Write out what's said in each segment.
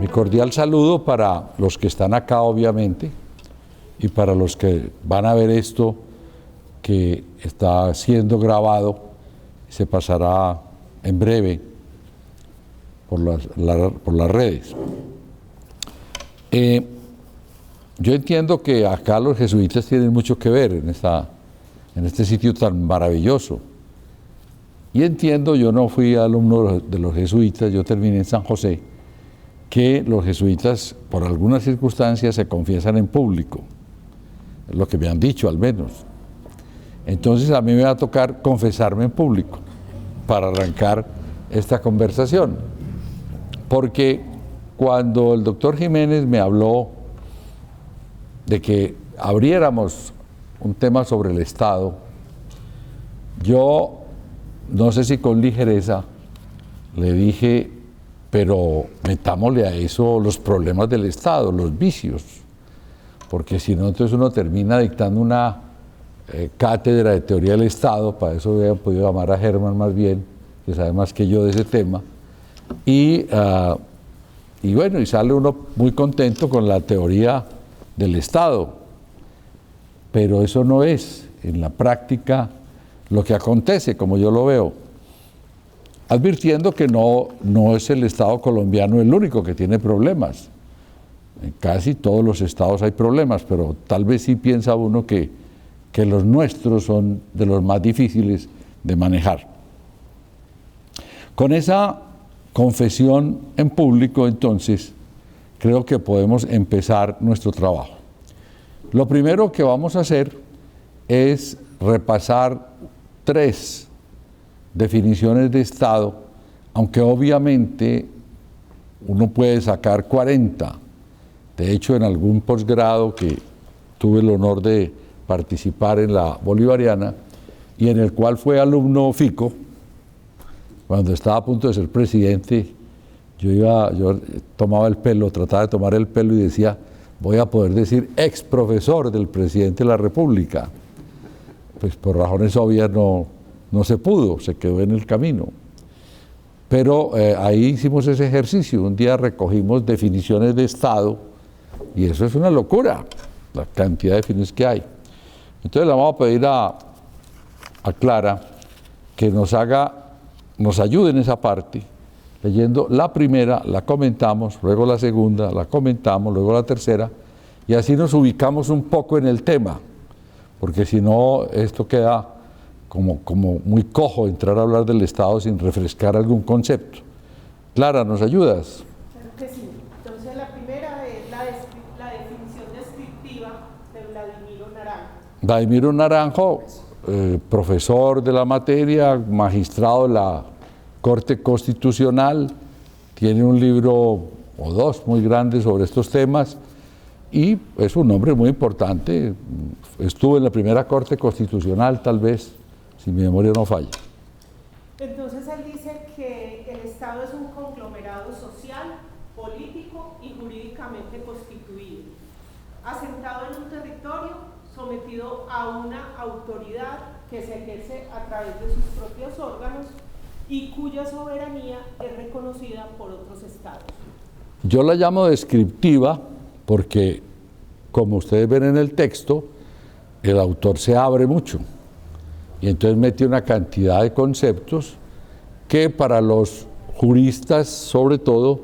Mi cordial saludo para los que están acá, obviamente, y para los que van a ver esto que está siendo grabado, se pasará en breve por las redes. Yo entiendo que acá los jesuitas tienen mucho que ver en este sitio tan maravilloso. Y entiendo, yo no fui alumno de los jesuitas, yo terminé en San José, que los jesuitas, por algunas circunstancias, se confiesan en público. Es lo que me han dicho, al menos. Entonces a mí me va a tocar confesarme en público para arrancar esta conversación. Porque cuando el doctor Jiménez me habló de que abriéramos un tema sobre el Estado, yo, no sé si con ligereza, le dije, pero metámosle a eso los problemas del Estado, los vicios, porque si no, entonces uno termina dictando una cátedra de teoría del Estado. Para eso hubieran podido llamar a Germán más bien, que sabe más que yo de ese tema, y bueno, y sale uno muy contento con la teoría del Estado, pero eso no es en la práctica lo que acontece, como yo lo veo, advirtiendo que no es el Estado colombiano el único que tiene problemas. En casi todos los estados hay problemas, pero tal vez sí piensa uno que los nuestros son de los más difíciles de manejar. Con esa confesión en público, entonces, creo que podemos empezar nuestro trabajo. Lo primero que vamos a hacer es repasar 3 definiciones de Estado, aunque obviamente uno puede sacar 40. De hecho, en algún posgrado que tuve el honor de participar en la Bolivariana y en el cual fue alumno Fico, cuando estaba a punto de ser presidente, yo tomaba el pelo, trataba de tomar el pelo y decía, voy a poder decir ex profesor del presidente de la República. Pues por razones obvias no se pudo, se quedó en el camino. Pero ahí hicimos ese ejercicio, un día recogimos definiciones de Estado, y eso es una locura, la cantidad de definiciones que hay. Entonces le vamos a pedir a Clara que nos ayude en esa parte, leyendo la primera, la comentamos, luego la segunda, la comentamos, luego la tercera, y así nos ubicamos un poco en el tema, porque si no, esto queda como muy cojo entrar a hablar del Estado sin refrescar algún concepto. Clara, ¿nos ayudas? Claro que sí. Entonces la primera es la definición descriptiva de Vladimiro Naranjo. Vladimiro Naranjo, profesor de la materia, magistrado de la Corte Constitucional, tiene un libro o 2 muy grandes sobre estos temas y es un hombre muy importante. Estuvo en la primera Corte Constitucional, tal vez, si mi memoria no falla. Entonces él dice que el Estado es un conglomerado social, político y jurídicamente constituido, asentado en un territorio, sometido a una autoridad que se ejerce a través de sus propios órganos y cuya soberanía es reconocida por otros estados. Yo la llamo descriptiva porque, como ustedes ven en el texto, el autor se abre mucho y entonces mete una cantidad de conceptos que para los juristas, sobre todo,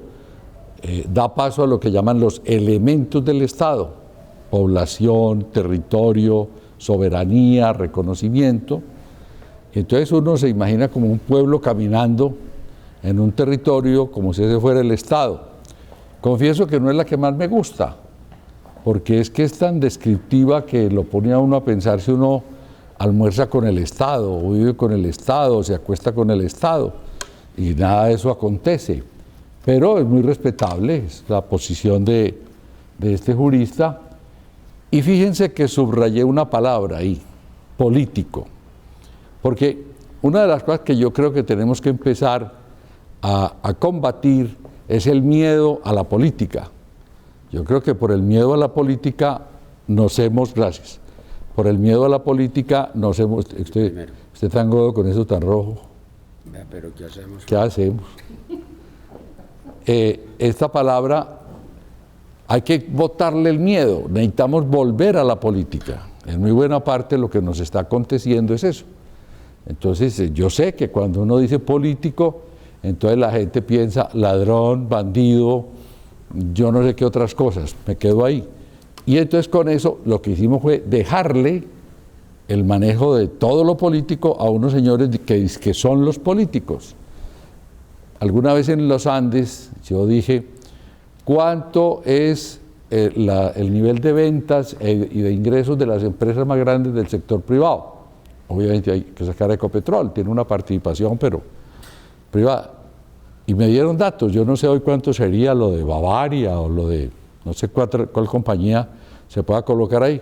da paso a lo que llaman los elementos del Estado: población, territorio, soberanía, reconocimiento. Entonces uno se imagina como un pueblo caminando en un territorio como si ese fuera el Estado. Confieso que no es la que más me gusta, porque es que es tan descriptiva que lo pone a uno a pensar si uno almuerza con el Estado, o vive con el Estado, o se acuesta con el Estado, y nada de eso acontece. Pero es muy respetable, es la posición de este jurista. Y fíjense que subrayé una palabra ahí, político. Porque una de las cosas que yo creo que tenemos que empezar a combatir es el miedo a la política. Yo creo que por el miedo a la política gracias, por el miedo a la política usted tan gordo con eso tan rojo. Pero ¿qué hacemos? ¿Qué hacemos? esta palabra hay que botarle el miedo, necesitamos volver a la política. En muy buena parte lo que nos está aconteciendo es eso. Entonces yo sé que cuando uno dice político, entonces la gente piensa ladrón, bandido, yo no sé qué otras cosas, me quedo ahí. Y entonces con eso lo que hicimos fue dejarle el manejo de todo lo político a unos señores que son los políticos. Alguna vez en los Andes yo dije, ¿cuánto es el nivel de ventas y de ingresos de las empresas más grandes del sector privado? Obviamente hay que sacar a Ecopetrol, tiene una participación, pero privada. Y me dieron datos, yo no sé hoy cuánto sería lo de Bavaria o lo de no sé cuál compañía se pueda colocar ahí.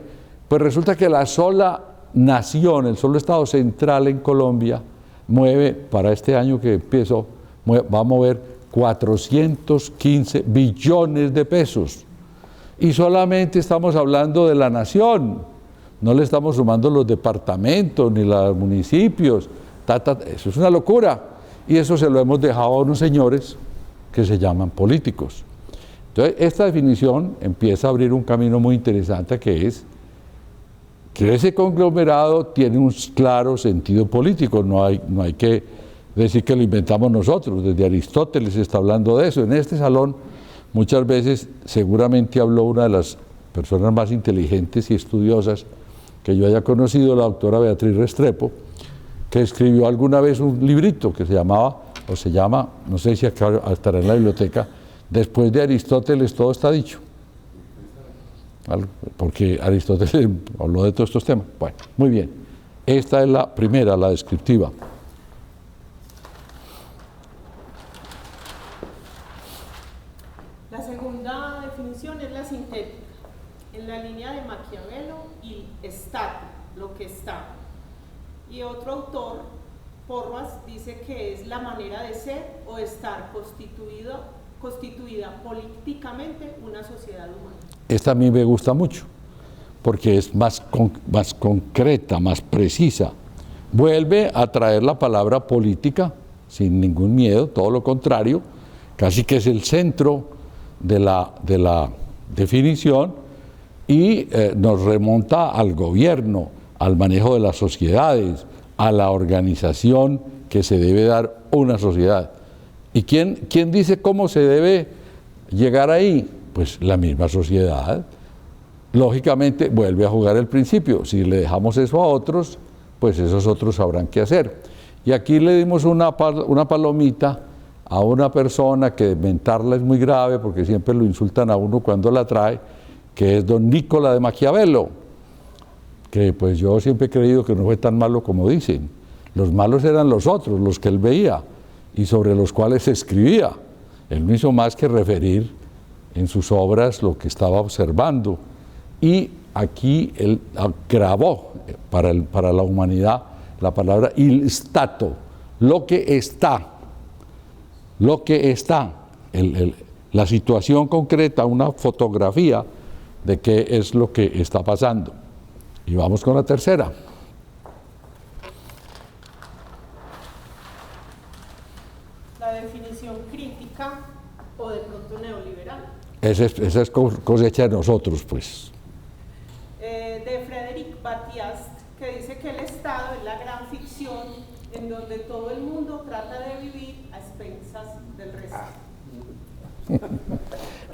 Pues resulta que la sola nación, el solo Estado central en Colombia, mueve, para este año que empezó, va a mover 415 billones de pesos. Y solamente estamos hablando de la nación, no le estamos sumando los departamentos ni los municipios. Eso es una locura. Y eso se lo hemos dejado a unos señores que se llaman políticos. Entonces, esta definición empieza a abrir un camino muy interesante, que es que ese conglomerado tiene un claro sentido político, no hay que decir que lo inventamos nosotros, desde Aristóteles se está hablando de eso. En este salón muchas veces seguramente habló una de las personas más inteligentes y estudiosas que yo haya conocido, la doctora Beatriz Restrepo, que escribió alguna vez un librito que se llamaba, o se llama, no sé si acá estará en la biblioteca, Después de Aristóteles todo está dicho. Porque Aristóteles habló de todos estos temas. Bueno, muy bien. Esta es la primera, la descriptiva. La segunda definición es la sintética, en la línea de Maquiavelo y stato, lo que está. Y otro autor, Porras, dice que es la manera de ser o estar constituida políticamente una sociedad humana. Esta a mí me gusta mucho, porque es más concreta, más precisa. Vuelve a traer la palabra política sin ningún miedo, todo lo contrario, casi que es el centro de la definición, y nos remonta al gobierno, al manejo de las sociedades, a la organización que se debe dar una sociedad. ¿Y quién dice cómo se debe llegar ahí? Pues la misma sociedad. Lógicamente vuelve a jugar el principio. Si le dejamos eso a otros, pues esos otros sabrán qué hacer. Y aquí le dimos una palomita a una persona que mentarla es muy grave, porque siempre lo insultan a uno cuando la trae, que es don Nicola de Maquiavelo, que pues yo siempre he creído que no fue tan malo como dicen. Los malos eran los otros, los que él veía y sobre los cuales escribía. Él no hizo más que referir en sus obras lo que estaba observando. Y aquí él grabó para la humanidad la palabra il stato, lo que está, la situación concreta, una fotografía de qué es lo que está pasando. Y vamos con la tercera. La definición crítica o de pronto neoliberal. Esa es cosecha de nosotros, pues. De Frédéric Battiast, que dice que el Estado es la gran ficción en donde todo el mundo trata de vivir a expensas del resto.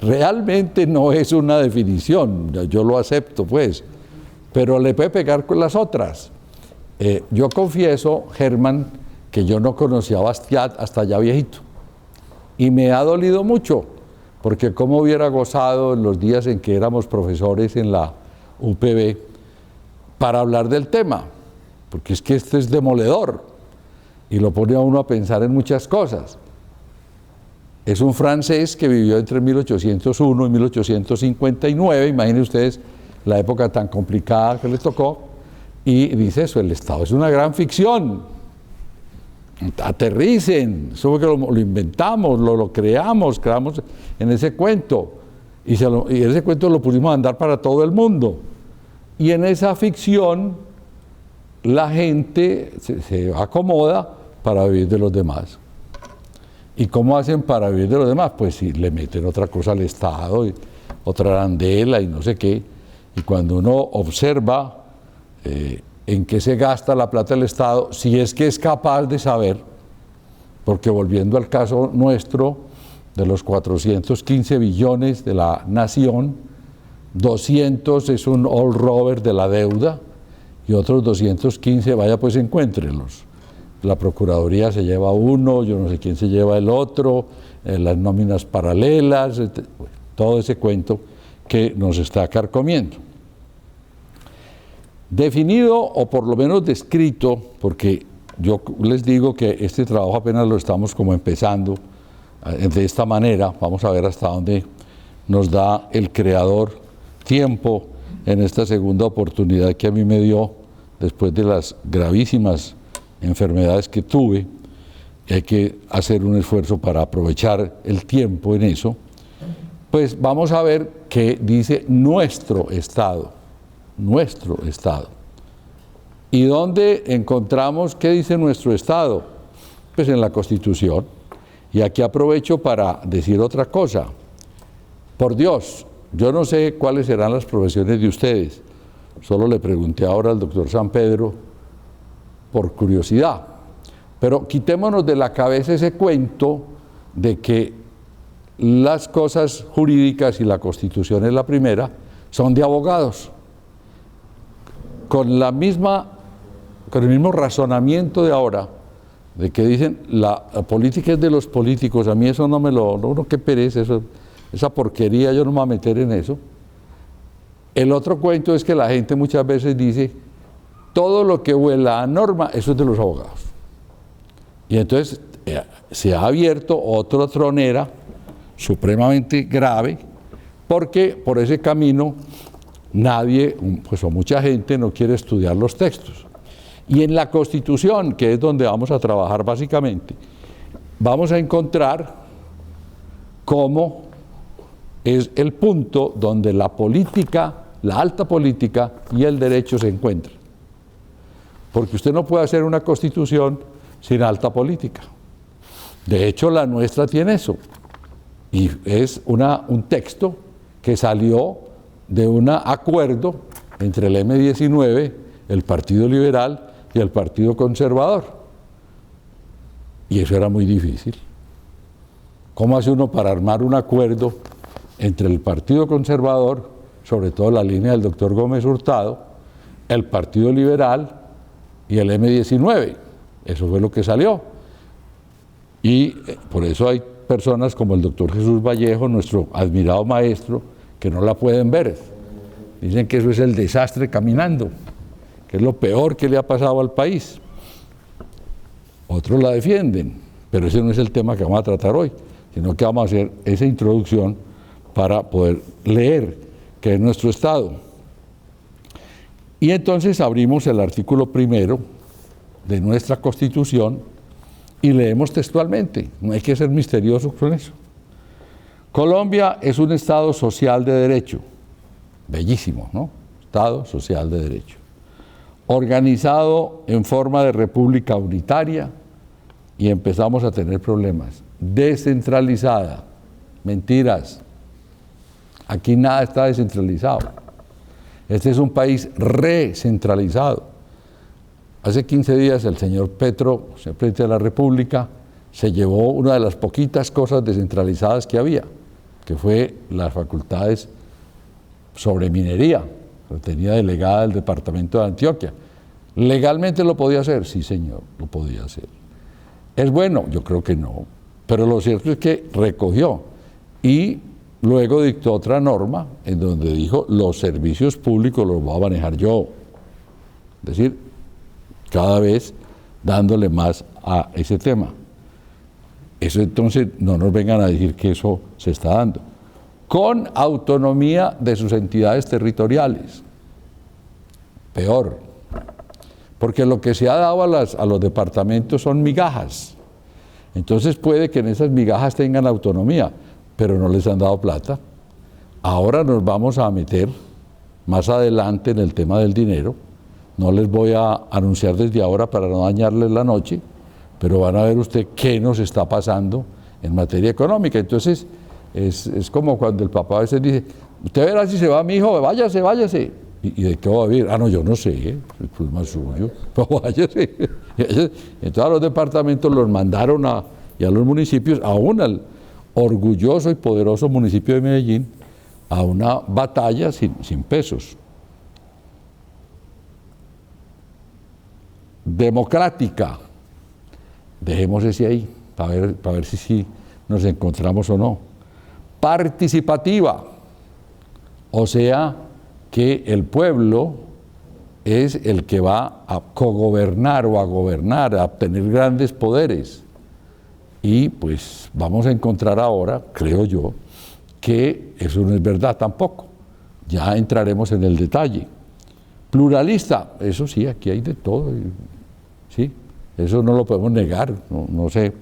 Realmente no es una definición, yo lo acepto, pues, pero le puede pegar con las otras. Yo confieso, Germán, que yo no conocía a Bastiat hasta ya viejito, y me ha dolido mucho, porque cómo hubiera gozado en los días en que éramos profesores en la UPB para hablar del tema, porque es que esto es demoledor, y lo pone a uno a pensar en muchas cosas. Es un francés que vivió entre 1801 y 1859, imaginen ustedes la época tan complicada que le tocó, y dice eso, el Estado es una gran ficción. Aterricen, eso fue que lo inventamos, lo creamos en ese cuento, y ese cuento lo pusimos a andar para todo el mundo. Y en esa ficción la gente se acomoda para vivir de los demás. ¿Y cómo hacen para vivir de los demás? Pues si le meten otra cosa al Estado, otra arandela y no sé qué. Y cuando uno observa en qué se gasta la plata del Estado, si es que es capaz de saber, porque volviendo al caso nuestro, de los 415 billones de la nación, 200 es un all rover de la deuda y otros 215, vaya pues encuéntrenlos. La Procuraduría se lleva uno, yo no sé quién se lleva el otro, las nóminas paralelas, todo ese cuento que nos está carcomiendo. Definido o por lo menos descrito, porque yo les digo que este trabajo apenas lo estamos como empezando de esta manera, vamos a ver hasta dónde nos da el Creador tiempo en esta segunda oportunidad que a mí me dio después de las gravísimas enfermedades que tuve, y hay que hacer un esfuerzo para aprovechar el tiempo en eso. Pues vamos a ver qué dice nuestro Estado. Nuestro Estado. ¿Y dónde encontramos qué dice nuestro Estado? Pues en la Constitución. Y aquí aprovecho para decir otra cosa. Por Dios, yo no sé cuáles serán las profesiones de ustedes. Solo le pregunté ahora al doctor San Pedro por curiosidad. Pero quitémonos de la cabeza ese cuento de que las cosas jurídicas, y la Constitución es la primera, son de abogados. Con el mismo razonamiento de ahora, de que dicen la política es de los políticos, a mí eso no, qué pereza, esa porquería, yo no me voy a meter en eso. El otro cuento es que la gente muchas veces dice, todo lo que huela a norma, eso es de los abogados. Y entonces se ha abierto otra tronera supremamente grave, porque por ese camino nadie, pues o mucha gente no quiere estudiar los textos. Y en la Constitución, que es donde vamos a trabajar básicamente, vamos a encontrar cómo es el punto donde la política, la alta política y el derecho se encuentran. Porque usted no puede hacer una Constitución sin alta política. De hecho, la nuestra tiene eso. Y es un texto que salió de un acuerdo entre el M-19, el Partido Liberal y el Partido Conservador. Y eso era muy difícil. ¿Cómo hace uno para armar un acuerdo entre el Partido Conservador, sobre todo la línea del doctor Gómez Hurtado, el Partido Liberal y el M-19? Eso fue lo que salió. Y por eso hay personas como el doctor Jesús Vallejo, nuestro admirado maestro, que no la pueden ver. Dicen que eso es el desastre caminando, que es lo peor que le ha pasado al país. Otros la defienden, pero ese no es el tema que vamos a tratar hoy, sino que vamos a hacer esa introducción para poder leer qué es nuestro Estado. Y entonces abrimos el artículo primero de nuestra Constitución y leemos textualmente, no hay que ser misterioso con eso. Colombia es un Estado social de derecho, bellísimo, ¿no? Estado social de derecho, organizado en forma de república unitaria, y empezamos a tener problemas. Descentralizada, mentiras, aquí nada está descentralizado. Este es un país recentralizado. Hace 15 días el señor Petro, presidente de la República, se llevó una de las poquitas cosas descentralizadas que había, que fue las facultades sobre minería, que tenía delegada el departamento de Antioquia. ¿Legalmente lo podía hacer? Sí, señor, lo podía hacer. ¿Es bueno? Yo creo que no. Pero lo cierto es que recogió y luego dictó otra norma en donde dijo, los servicios públicos los voy a manejar yo. Es decir, cada vez dándole más a ese tema. Eso entonces no nos vengan a decir que eso se está dando. Con autonomía de sus entidades territoriales. Peor. Porque lo que se ha dado a los departamentos son migajas. Entonces puede que en esas migajas tengan autonomía, pero no les han dado plata. Ahora nos vamos a meter más adelante en el tema del dinero. No les voy a anunciar desde ahora para no dañarles la noche, pero van a ver usted qué nos está pasando en materia económica. Entonces, es como cuando el papá a veces dice, usted verá si se va mi hijo, váyase, váyase. ¿Y de qué va a vivir? Ah, no, yo no sé, el problema es suyo, pero váyase. Entonces a los departamentos los mandaron y a los municipios, aún al orgulloso y poderoso municipio de Medellín, a una batalla sin pesos. Democrática, dejemos ese ahí, para ver si nos encontramos o no. Participativa, o sea, que el pueblo es el que va a cogobernar o a gobernar, a obtener grandes poderes. Y pues vamos a encontrar ahora, creo yo, que eso no es verdad tampoco. Ya entraremos en el detalle. Pluralista, eso sí, aquí hay de todo. Sí, eso no lo podemos negar, no sé,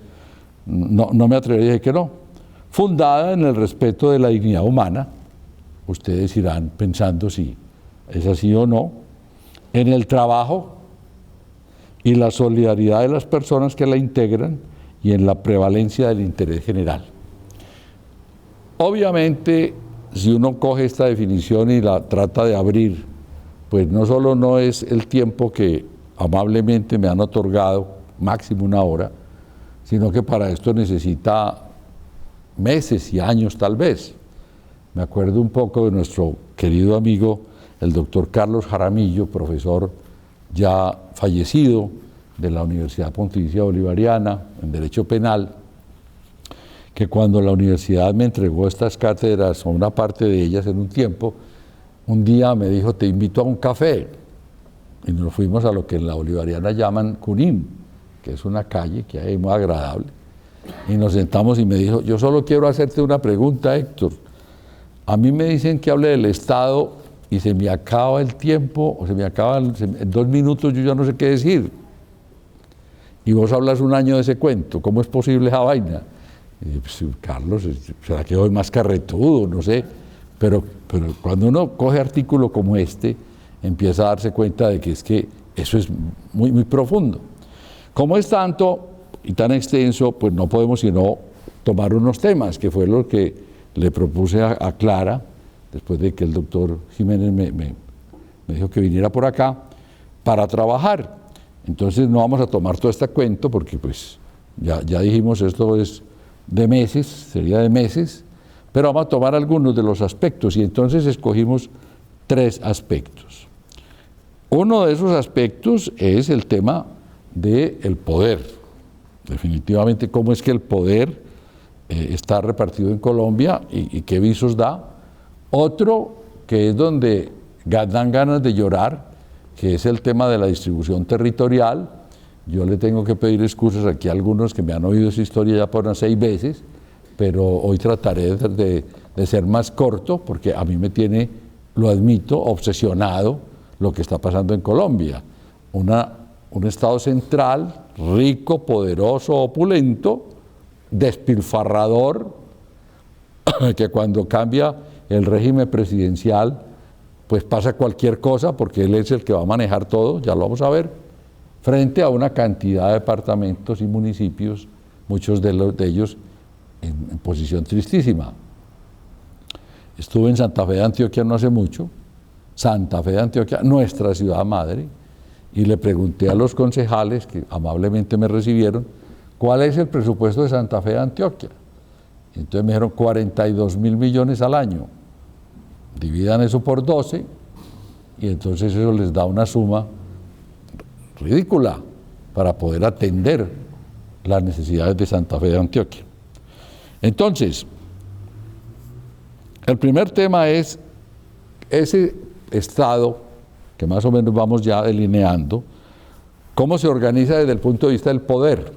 no me atrevería a decir que no. Fundada en el respeto de la dignidad humana, ustedes irán pensando si es así o no, en el trabajo y la solidaridad de las personas que la integran y en la prevalencia del interés general. Obviamente, si uno coge esta definición y la trata de abrir, pues no solo no es el tiempo que amablemente me han otorgado, máximo 1 hora, sino que para esto necesita meses y años tal vez. Me acuerdo un poco de nuestro querido amigo, el doctor Carlos Jaramillo, profesor ya fallecido de la Universidad Pontificia Bolivariana en Derecho Penal, que cuando la universidad me entregó estas cátedras, o una parte de ellas en un tiempo, un día me dijo, te invito a un café. Y nos fuimos a lo que en la Bolivariana llaman Cunín, que es una calle que hay muy agradable. Y nos sentamos y me dijo, yo solo quiero hacerte una pregunta, Héctor. A mí me dicen que hable del Estado y se me acaba el tiempo, o se me acaban en 2 minutos, yo ya no sé qué decir. Y vos hablas 1 año de ese cuento, ¿cómo es posible esa vaina? Y dije, pues, Carlos, será que hoy más carretudo, no sé. Pero cuando uno coge artículo como este, empieza a darse cuenta de que es que eso es muy, muy profundo. Como es tanto y tan extenso, pues no podemos sino tomar unos temas, que fue lo que le propuse a Clara, después de que el doctor Jiménez me dijo que viniera por acá, para trabajar. Entonces no vamos a tomar todo este cuento, porque pues ya dijimos, esto es de meses, sería de meses, pero vamos a tomar algunos de los aspectos, y entonces escogimos 3 aspectos. Uno de esos aspectos es el tema del poder. Definitivamente, cómo es que el poder está repartido en Colombia y qué visos da. Otro, que es donde dan ganas de llorar, que es el tema de la distribución territorial. Yo le tengo que pedir excusas aquí a algunos que me han oído esa historia ya por unas 6 veces, pero hoy trataré de ser más corto, porque a mí me tiene, lo admito, obsesionado lo que está pasando en Colombia. Un Estado central, rico, poderoso, opulento, despilfarrador, que cuando cambia el régimen presidencial, pues pasa cualquier cosa, porque él es el que va a manejar todo, ya lo vamos a ver, frente a una cantidad de departamentos y municipios, muchos de ellos en posición tristísima. Estuve en Santa Fe de Antioquia no hace mucho, Santa Fe de Antioquia, nuestra ciudad madre, y le pregunté a los concejales, que amablemente me recibieron, ¿cuál es el presupuesto de Santa Fe de Antioquia? Y entonces me dijeron 42.000 millones al año. Dividan eso por 12, y entonces eso les da una suma ridícula para poder atender las necesidades de Santa Fe de Antioquia. Entonces, el primer tema es ese Estado que más o menos vamos ya delineando, cómo se organiza desde el punto de vista del poder.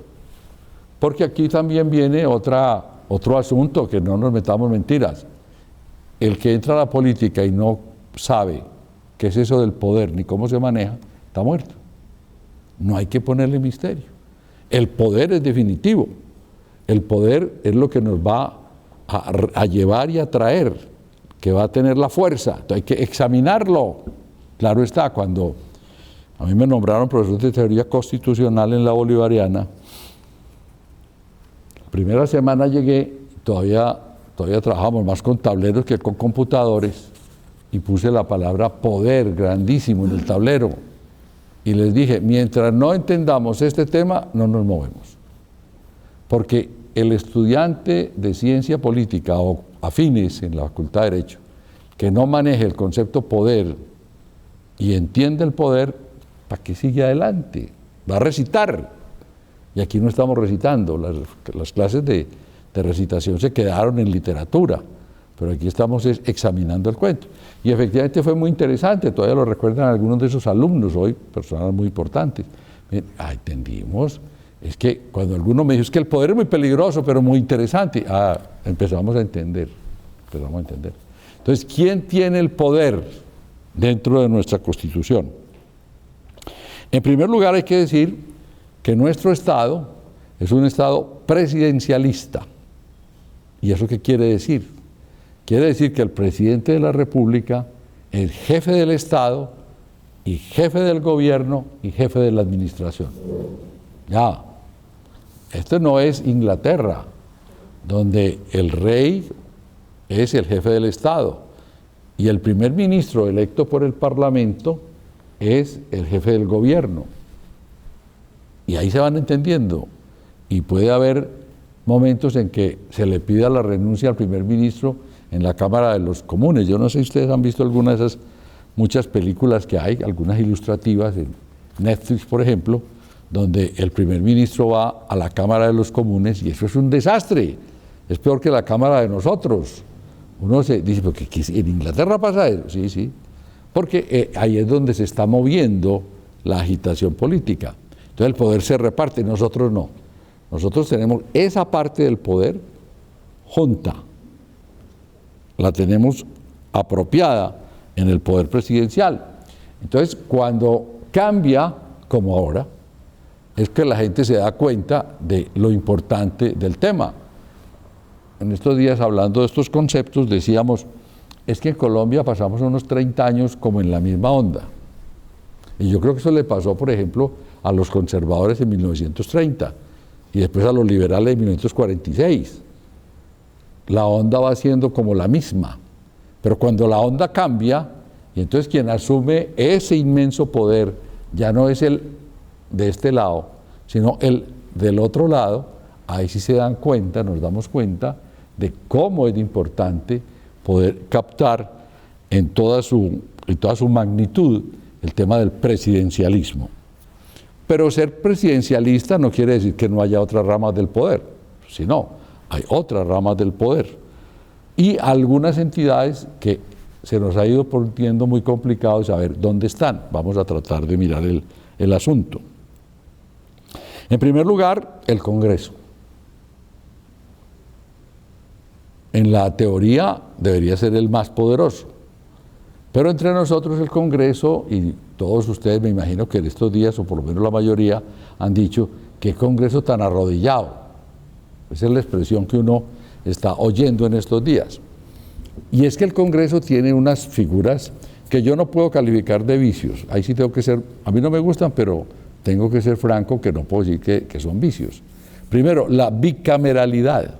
Porque aquí también viene otro asunto, que no nos metamos mentiras. El que entra a la política y no sabe qué es eso del poder ni cómo se maneja, está muerto. No hay que ponerle misterio. El poder es definitivo. El poder es lo que nos va a llevar y a traer, que va a tener la fuerza. Entonces hay que examinarlo. Claro está, cuando a mí me nombraron profesor de teoría constitucional en la Bolivariana, la primera semana llegué, todavía trabajamos más con tableros que con computadores, y puse la palabra poder grandísimo en el tablero. Y les dije, mientras no entendamos este tema, no nos movemos. Porque el estudiante de ciencia política o afines en la Facultad de Derecho, que no maneje el concepto poder y entiende el poder, ¿para qué sigue adelante? Va a recitar. Y aquí no estamos recitando, las clases de recitación se quedaron en literatura, pero aquí estamos examinando el cuento. Y efectivamente fue muy interesante, todavía lo recuerdan algunos de esos alumnos, hoy personas muy importantes. Entendimos, es que cuando alguno me dijo, es que el poder es muy peligroso, pero muy interesante, empezamos a entender. Entonces, ¿quién tiene el poder dentro de nuestra Constitución? En primer lugar, hay que decir que nuestro Estado es un Estado presidencialista. ¿Y eso qué quiere decir? Quiere decir que el presidente de la República es jefe del Estado y jefe del gobierno y jefe de la administración. Ya, esto no es Inglaterra, donde el rey es el jefe del Estado y el primer ministro electo por el Parlamento es el jefe del gobierno. Y ahí se van entendiendo. Y puede haber momentos en que se le pida la renuncia al primer ministro en la Cámara de los Comunes. Yo no sé si ustedes han visto algunas de esas muchas películas que hay, algunas ilustrativas en Netflix, por ejemplo, donde el primer ministro va a la Cámara de los Comunes y eso es un desastre. Es peor que la Cámara de nosotros. Uno se dice, ¿pero qué en Inglaterra pasa eso? Sí, sí. Porque ahí es donde se está moviendo la agitación política. Entonces el poder se reparte, nosotros no. Nosotros tenemos esa parte del poder junta. La tenemos apropiada en el poder presidencial. Entonces, cuando cambia, como ahora, es que la gente se da cuenta de lo importante del tema. En estos días, hablando de estos conceptos, decíamos, es que en Colombia pasamos unos 30 años como en la misma onda. Y yo creo que eso le pasó, por ejemplo, a los conservadores en 1930 y después a los liberales en 1946. La onda va siendo como la misma, pero cuando la onda cambia, y entonces quien asume ese inmenso poder ya no es el de este lado, sino el del otro lado, ahí sí se dan cuenta, nos damos cuenta de cómo es importante poder captar en toda su magnitud el tema del presidencialismo. Pero ser presidencialista no quiere decir que no haya otras ramas del poder, sino hay otras ramas del poder y algunas entidades que se nos ha ido poniendo muy complicado saber dónde están. Vamos a tratar de mirar el asunto. En primer lugar, el Congreso. En la teoría debería ser el más poderoso, pero entre nosotros el Congreso, y todos ustedes me imagino que en estos días, o por lo menos la mayoría, han dicho, ¿qué Congreso tan arrodillado? Esa es la expresión que uno está oyendo en estos días. Y es que el Congreso tiene unas figuras que yo no puedo calificar de vicios. Ahí sí tengo que ser, a mí no me gustan, pero tengo que ser franco que no puedo decir que son vicios. Primero, la bicameralidad.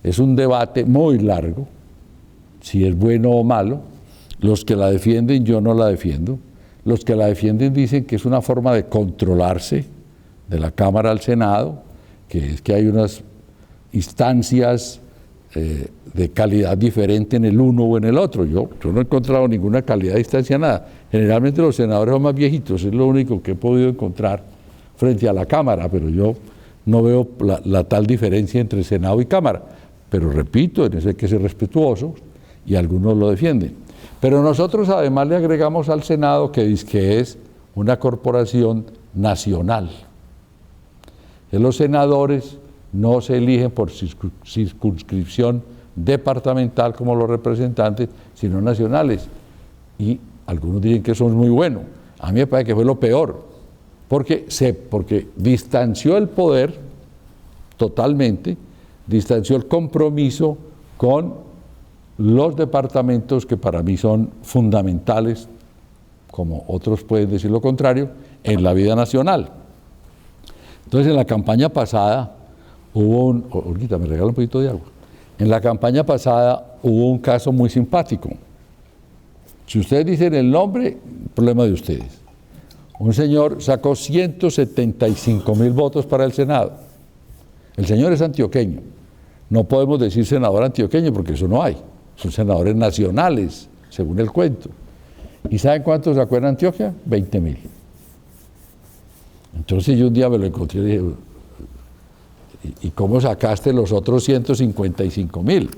Es un debate muy largo, si es bueno o malo. Los que la defienden, yo no la defiendo. Los que la defienden dicen que es una forma de controlarse de la Cámara al Senado, que es que hay unas instancias de calidad diferente en el uno o en el otro. Yo no he encontrado ninguna calidad de instancia, nada. Generalmente los senadores son más viejitos, es lo único que he podido encontrar frente a la Cámara, pero yo no veo la tal diferencia entre Senado y Cámara. Pero repito, en eso hay que ser respetuosos y algunos lo defienden. Pero nosotros además le agregamos al Senado que dice que es una corporación nacional. Los senadores no se eligen por circunscripción departamental como los representantes, sino nacionales. Y algunos dicen que eso es muy bueno. A mí me parece que fue lo peor, porque distanció el poder totalmente, distanció el compromiso con los departamentos que para mí son fundamentales, como otros pueden decir lo contrario, en la vida nacional. Entonces, en la campaña pasada, Olguita, me regala un poquito de agua. En la campaña pasada hubo un caso muy simpático. Si ustedes dicen el nombre, problema de ustedes. Un señor sacó 175.000 votos para el Senado. El señor es antioqueño. No podemos decir senador antioqueño porque eso no hay. Son senadores nacionales, según el cuento. ¿Y saben cuánto sacó en Antioquia? 20.000. Entonces yo un día me lo encontré y dije, ¿y cómo sacaste los otros 155.000?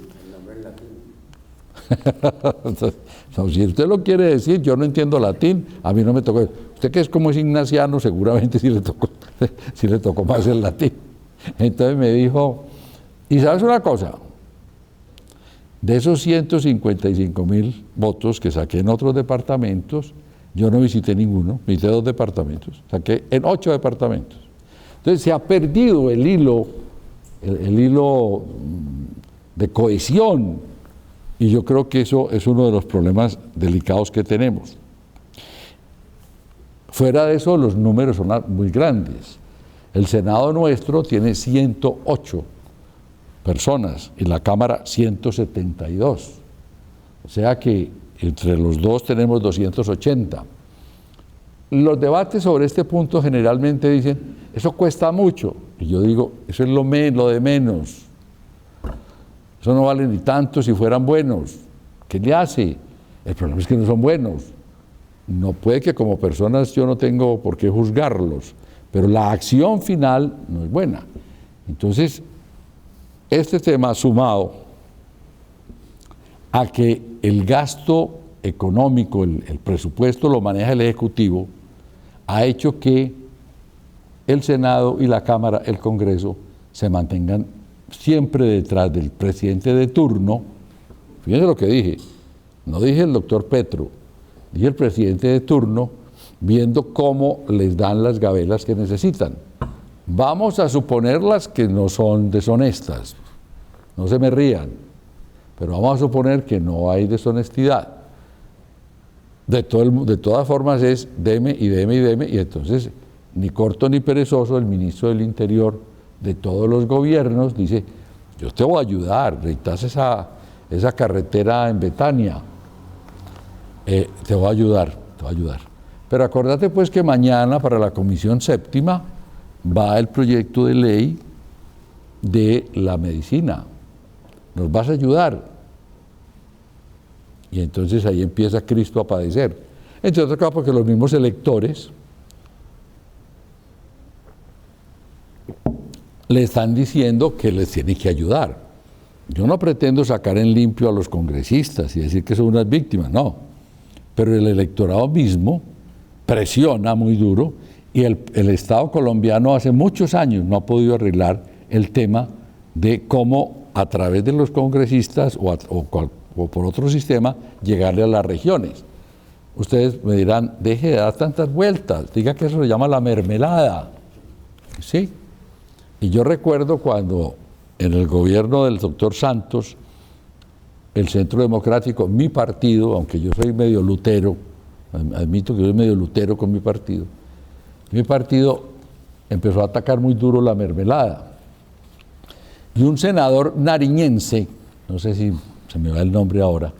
No, si usted lo quiere decir, yo no entiendo latín, a mí no me tocó. Usted que es como es ignaciano, seguramente sí le tocó más el latín. Entonces me dijo, ¿y sabes una cosa? De esos 155.000 votos que saqué en otros departamentos, yo no visité ninguno, visité 2 departamentos, saqué en 8 departamentos. Entonces se ha perdido el hilo de cohesión, y yo creo que eso es uno de los problemas delicados que tenemos. Fuera de eso, los números son muy grandes. El Senado nuestro tiene 108 personas y la Cámara 172. O sea que entre los dos tenemos 280. Los debates sobre este punto generalmente dicen, eso cuesta mucho. Y yo digo, eso es lo de menos. Eso no vale ni tanto si fueran buenos. ¿Qué le hace? El problema es que no son buenos. No puede que como personas yo no tengo por qué juzgarlos, pero la acción final no es buena. Entonces, este tema sumado a que el gasto económico, el presupuesto lo maneja el Ejecutivo, ha hecho que el Senado y la Cámara, el Congreso, se mantengan siempre detrás del presidente de turno. Fíjense lo que dije, no dije el doctor Petro, dije el presidente de turno, viendo cómo les dan las gabelas que necesitan. Vamos a suponerlas que no son deshonestas, no se me rían, pero vamos a suponer que no hay deshonestidad. De todas formas es deme y deme y deme, y entonces ni corto ni perezoso el ministro del Interior de todos los gobiernos dice, yo te voy a ayudar, necesitas esa carretera en Betania, te voy a ayudar. Pero acordate pues que mañana para la Comisión Séptima va el proyecto de ley de la medicina. Nos vas a ayudar. Y entonces ahí empieza Cristo a padecer. Entre otras cosas porque los mismos electores le están diciendo que les tiene que ayudar. Yo no pretendo sacar en limpio a los congresistas y decir que son unas víctimas, no. Pero el electorado mismo presiona muy duro y el Estado colombiano hace muchos años no ha podido arreglar el tema de cómo a través de los congresistas o por otro sistema llegarle a las regiones. Ustedes me dirán, deje de dar tantas vueltas, diga que eso se llama la mermelada. ¿Sí? Y yo recuerdo cuando en el gobierno del doctor Santos, el Centro Democrático, mi partido, aunque yo soy medio lutero, admito que soy medio lutero con mi partido empezó a atacar muy duro la mermelada. Y un senador nariñense, no sé si se me va el nombre ahora,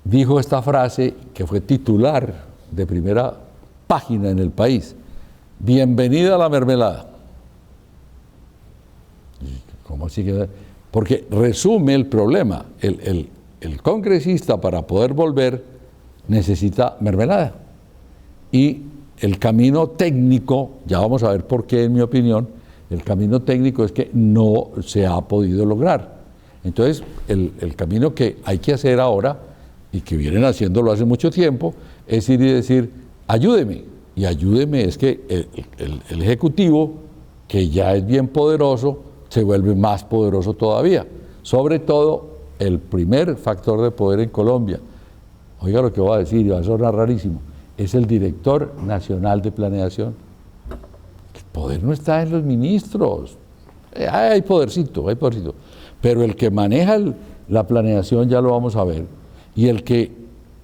dijo esta frase que fue titular de primera página en el país: bienvenida a la mermelada. ¿Cómo así que? Porque resume el problema. El congresista para poder volver necesita mermelada. Y el camino técnico, ya vamos a ver por qué en mi opinión, el camino técnico es que no se ha podido lograr. Entonces, el camino que hay que hacer ahora, y que vienen haciéndolo hace mucho tiempo, es ir y decir, ayúdeme. Y ayúdeme es que el Ejecutivo, que ya es bien poderoso, se vuelve más poderoso todavía. Sobre todo, el primer factor de poder en Colombia, oiga lo que voy a decir, y va a sonar rarísimo, es el director nacional de planeación. El poder no está en los ministros. Hay podercito, pero el que maneja la planeación ya lo vamos a ver, y el que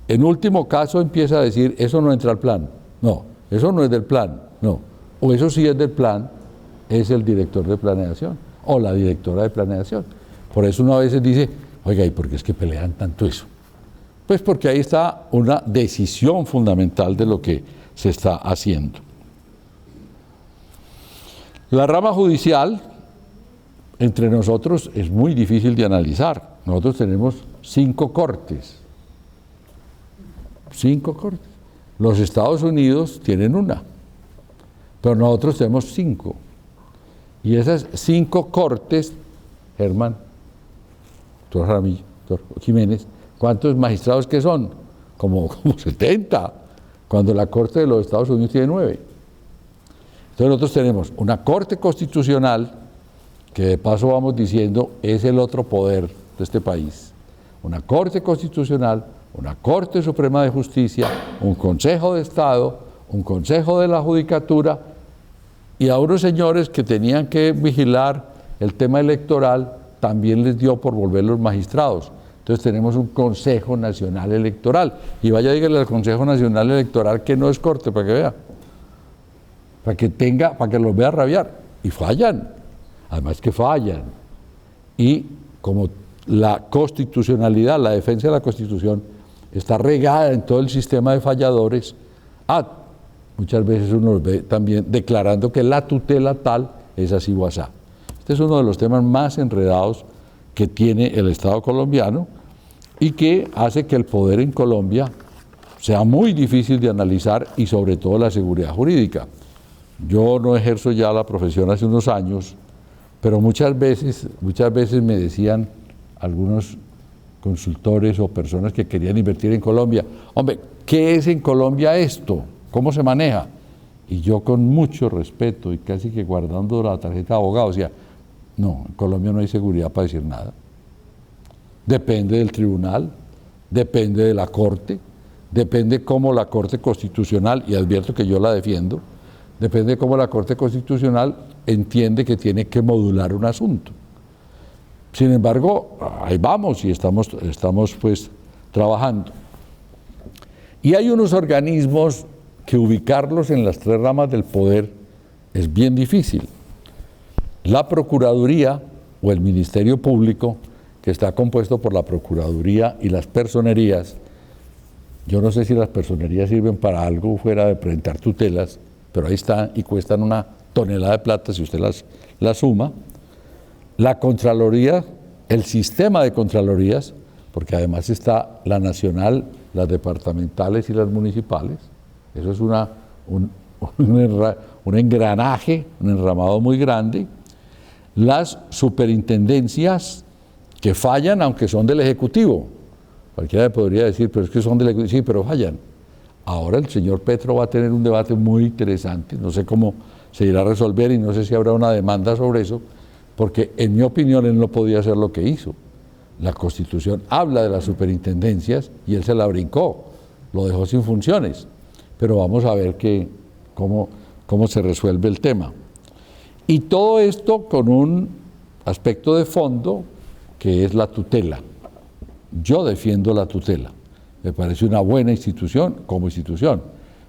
en último caso empieza a decir, eso no entra al plan, no, eso no es del plan, no, o eso sí es del plan, es el director de planeación. o la directora de planeación. Por eso uno a veces dice, oiga, ¿y por qué es que pelean tanto eso? Pues porque ahí está una decisión fundamental de lo que se está haciendo. La rama judicial, entre nosotros, es muy difícil de analizar. Nosotros tenemos 5 cortes. 5 cortes. Los Estados Unidos tienen una, pero nosotros tenemos 5. Y esas 5 cortes, Germán, doctor Jaramillo, doctor Jiménez, ¿cuántos magistrados que son? Como 70, cuando la Corte de los Estados Unidos tiene 9. Entonces nosotros tenemos una Corte Constitucional, que de paso vamos diciendo es el otro poder de este país, una Corte Constitucional, una Corte Suprema de Justicia, un Consejo de Estado, un Consejo de la Judicatura, y a unos señores que tenían que vigilar el tema electoral también les dio por volverlos magistrados. Entonces tenemos un Consejo Nacional Electoral, y vaya, dígale al Consejo Nacional Electoral que no es corte, para que vea, para que los vea rabiar, y fallan, además que fallan, y como la constitucionalidad, la defensa de la Constitución está regada en todo el sistema de falladores, muchas veces uno los ve también declarando que la tutela tal es así o asá. Este es uno de los temas más enredados que tiene el Estado colombiano y que hace que el poder en Colombia sea muy difícil de analizar, y sobre todo la seguridad jurídica. Yo no ejerzo ya la profesión hace unos años, pero muchas veces me decían algunos consultores o personas que querían invertir en Colombia, hombre, ¿qué es en Colombia esto? ¿Cómo se maneja? Y yo, con mucho respeto y casi que guardando la tarjeta de abogado, decía, no, en Colombia no hay seguridad para decir nada. Depende del tribunal, depende de la Corte, depende cómo la Corte Constitucional, y advierto que yo la defiendo, depende de cómo la Corte Constitucional entiende que tiene que modular un asunto. Sin embargo, ahí vamos y estamos pues trabajando. Y hay unos organismos que ubicarlos en las 3 ramas del poder es bien difícil. La Procuraduría o el Ministerio Público, que está compuesto por la Procuraduría y las personerías. Yo no sé si las personerías sirven para algo fuera de presentar tutelas, pero ahí están y cuestan una tonelada de plata si usted las suma. La Contraloría, el sistema de Contralorías, porque además está la nacional, las departamentales y las municipales. Eso es un engranaje, un enramado muy grande. Las superintendencias, que fallan aunque son del Ejecutivo. Cualquiera podría decir, pero es que son del Ejecutivo, sí, pero fallan. Ahora el señor Petro va a tener un debate muy interesante, no sé cómo se irá a resolver y no sé si habrá una demanda sobre eso, porque en mi opinión él no podía hacer lo que hizo. La Constitución habla de las superintendencias y él se la brincó, lo dejó sin funciones, pero vamos a ver cómo se resuelve el tema. Y todo esto con un aspecto de fondo que es la tutela. Yo defiendo la tutela, me parece una buena institución como institución,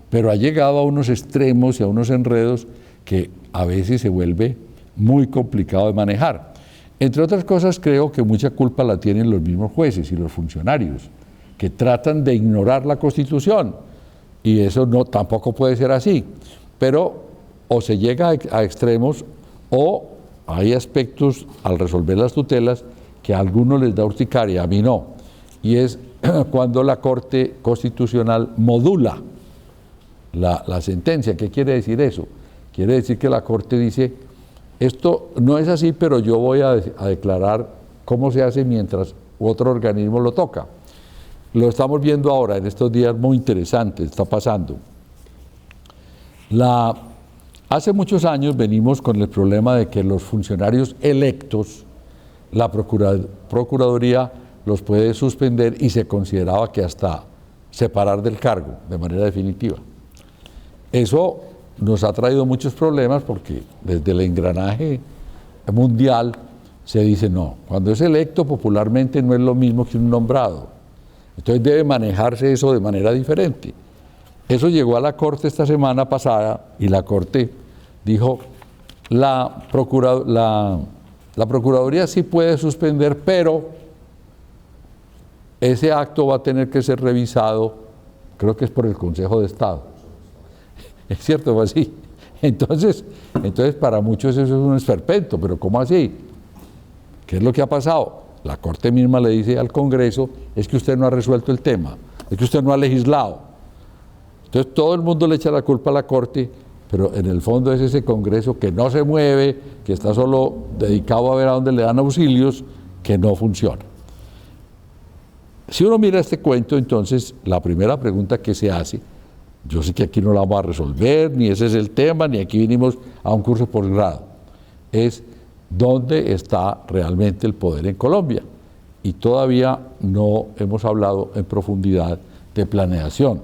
pero ha llegado a unos extremos y a unos enredos que a veces se vuelve muy complicado de manejar. Entre otras cosas, creo que mucha culpa la tienen los mismos jueces y los funcionarios, que tratan de ignorar la Constitución, y eso tampoco puede ser así, pero o se llega a extremos o hay aspectos al resolver las tutelas que a algunos les da urticaria, a mí no, y es cuando la Corte Constitucional modula la sentencia. ¿Qué quiere decir eso? Quiere decir que la Corte dice, esto no es así, pero yo voy a declarar cómo se hace mientras otro organismo lo toca. Lo estamos viendo ahora, en estos días muy interesantes, está pasando. Hace muchos años venimos con el problema de que los funcionarios electos, la Procuraduría los puede suspender y se consideraba que hasta separar del cargo de manera definitiva. Eso nos ha traído muchos problemas porque desde el engranaje mundial se dice no, cuando es electo popularmente no es lo mismo que un nombrado. Entonces debe manejarse eso de manera diferente. Eso llegó a la Corte esta semana pasada y la Corte dijo, la Procuraduría sí puede suspender, pero ese acto va a tener que ser revisado, creo que es por el Consejo de Estado. Es cierto, fue así. Entonces para muchos eso es un esperpento, pero ¿cómo así? ¿Qué es lo que ha pasado? La Corte misma le dice al Congreso, es que usted no ha resuelto el tema, es que usted no ha legislado. Entonces todo el mundo le echa la culpa a la Corte, pero en el fondo es ese Congreso que no se mueve, que está solo dedicado a ver a dónde le dan auxilios, que no funciona. Si uno mira este cuento, entonces la primera pregunta que se hace, yo sé que aquí no la vamos a resolver, ni ese es el tema, ni aquí vinimos a un curso por grado, es ¿dónde está realmente el poder en Colombia? Y todavía no hemos hablado en profundidad de planeación.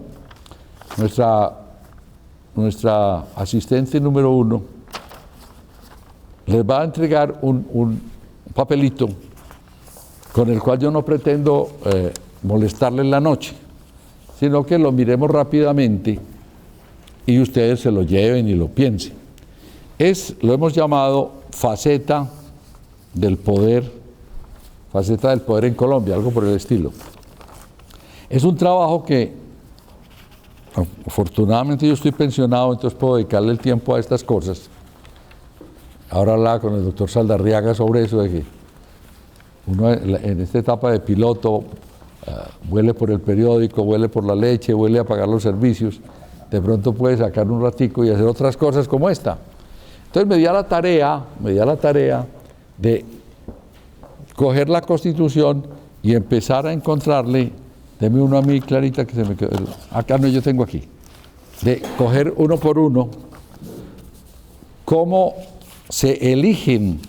Nuestra asistente número 1 les va a entregar un papelito con el cual yo no pretendo molestarle en la noche, sino que lo miremos rápidamente y ustedes se lo lleven y lo piensen. Lo hemos llamado faceta del poder en Colombia, algo por el estilo. Es un trabajo que, afortunadamente yo estoy pensionado, entonces puedo dedicarle el tiempo a estas cosas. Ahora hablaba con el doctor Saldarriaga sobre eso, de que uno en esta etapa de piloto huele por el periódico, huele por la leche, huele a pagar los servicios, de pronto puede sacar un ratico y hacer otras cosas como esta. Entonces me di a la tarea de coger la Constitución y empezar a encontrarle, deme uno a mí, Clarita, que se me quedó, acá no, yo tengo aquí, de coger uno por uno cómo se eligen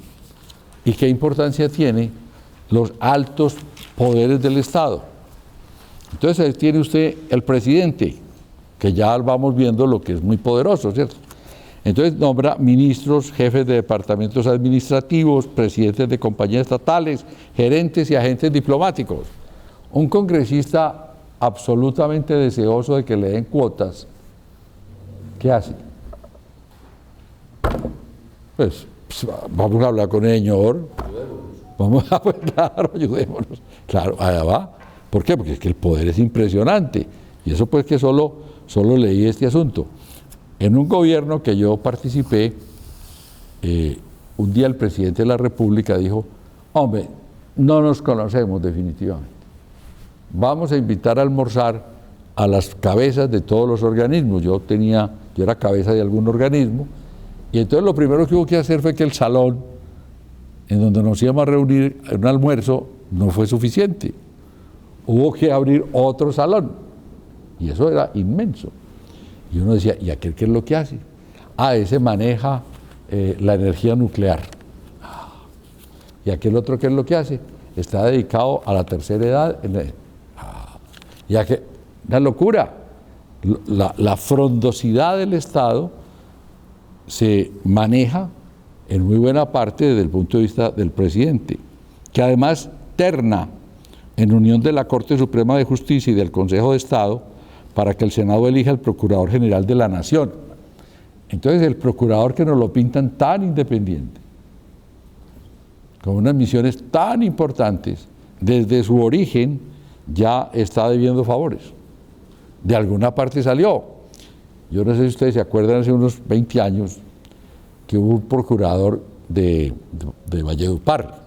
y qué importancia tiene los altos poderes del Estado. Entonces ahí tiene usted el presidente, que ya vamos viendo lo que es muy poderoso, ¿cierto? Entonces nombra ministros, jefes de departamentos administrativos, presidentes de compañías estatales, gerentes y agentes diplomáticos. Un congresista absolutamente deseoso de que le den cuotas, ¿qué hace? Pues vamos a hablar con el señor. Vamos a, pues claro, ayudémonos. Claro, allá va. ¿Por qué? Porque es que el poder es impresionante. Y eso pues que solo leí este asunto. En un gobierno que yo participé, un día el presidente de la República dijo, hombre, no nos conocemos definitivamente. Vamos a invitar a almorzar a las cabezas de todos los organismos. Yo era cabeza de algún organismo, y entonces lo primero que hubo que hacer fue que el salón en donde nos íbamos a reunir en un almuerzo no fue suficiente. Hubo que abrir otro salón, y eso era inmenso. Y uno decía, ¿y aquel qué es lo que hace? Ese maneja la energía nuclear. ¿Y aquel otro qué es lo que hace? Está dedicado a la tercera edad. La locura. La frondosidad del Estado se maneja en muy buena parte desde el punto de vista del presidente, que además terna en unión de la Corte Suprema de Justicia y del Consejo de Estado para que el Senado elija al Procurador General de la Nación. Entonces el procurador que nos lo pintan tan independiente, con unas misiones tan importantes, desde su origen ya está debiendo favores. De alguna parte salió. Yo no sé si ustedes se acuerdan, hace unos 20 años, que hubo un procurador de Valledupar.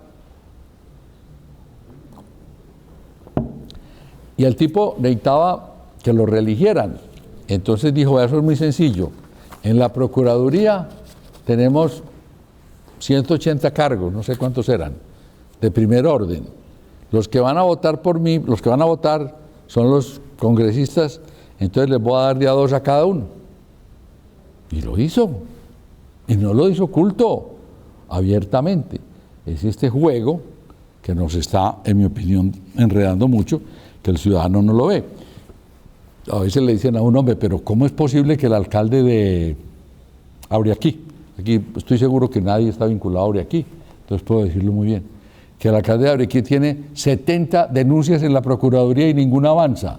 Y el tipo necesitaba que lo reeligieran. Entonces dijo, eso es muy sencillo. En la Procuraduría tenemos 180 cargos, no sé cuántos eran, de primer orden. Los que van a votar por mí, los que van a votar son los congresistas, entonces les voy a dar de a 2 a cada uno. Y lo hizo. Y no lo hizo oculto, abiertamente. Es este juego que nos está, en mi opinión, enredando mucho, que el ciudadano no lo ve. A veces le dicen a un hombre, pero ¿cómo es posible que el alcalde de Auriaquí, aquí estoy seguro que nadie está vinculado a Auriaquí, entonces puedo decirlo muy bien, que el alcalde de Auriaquí tiene 70 denuncias en la Procuraduría y ninguna avanza?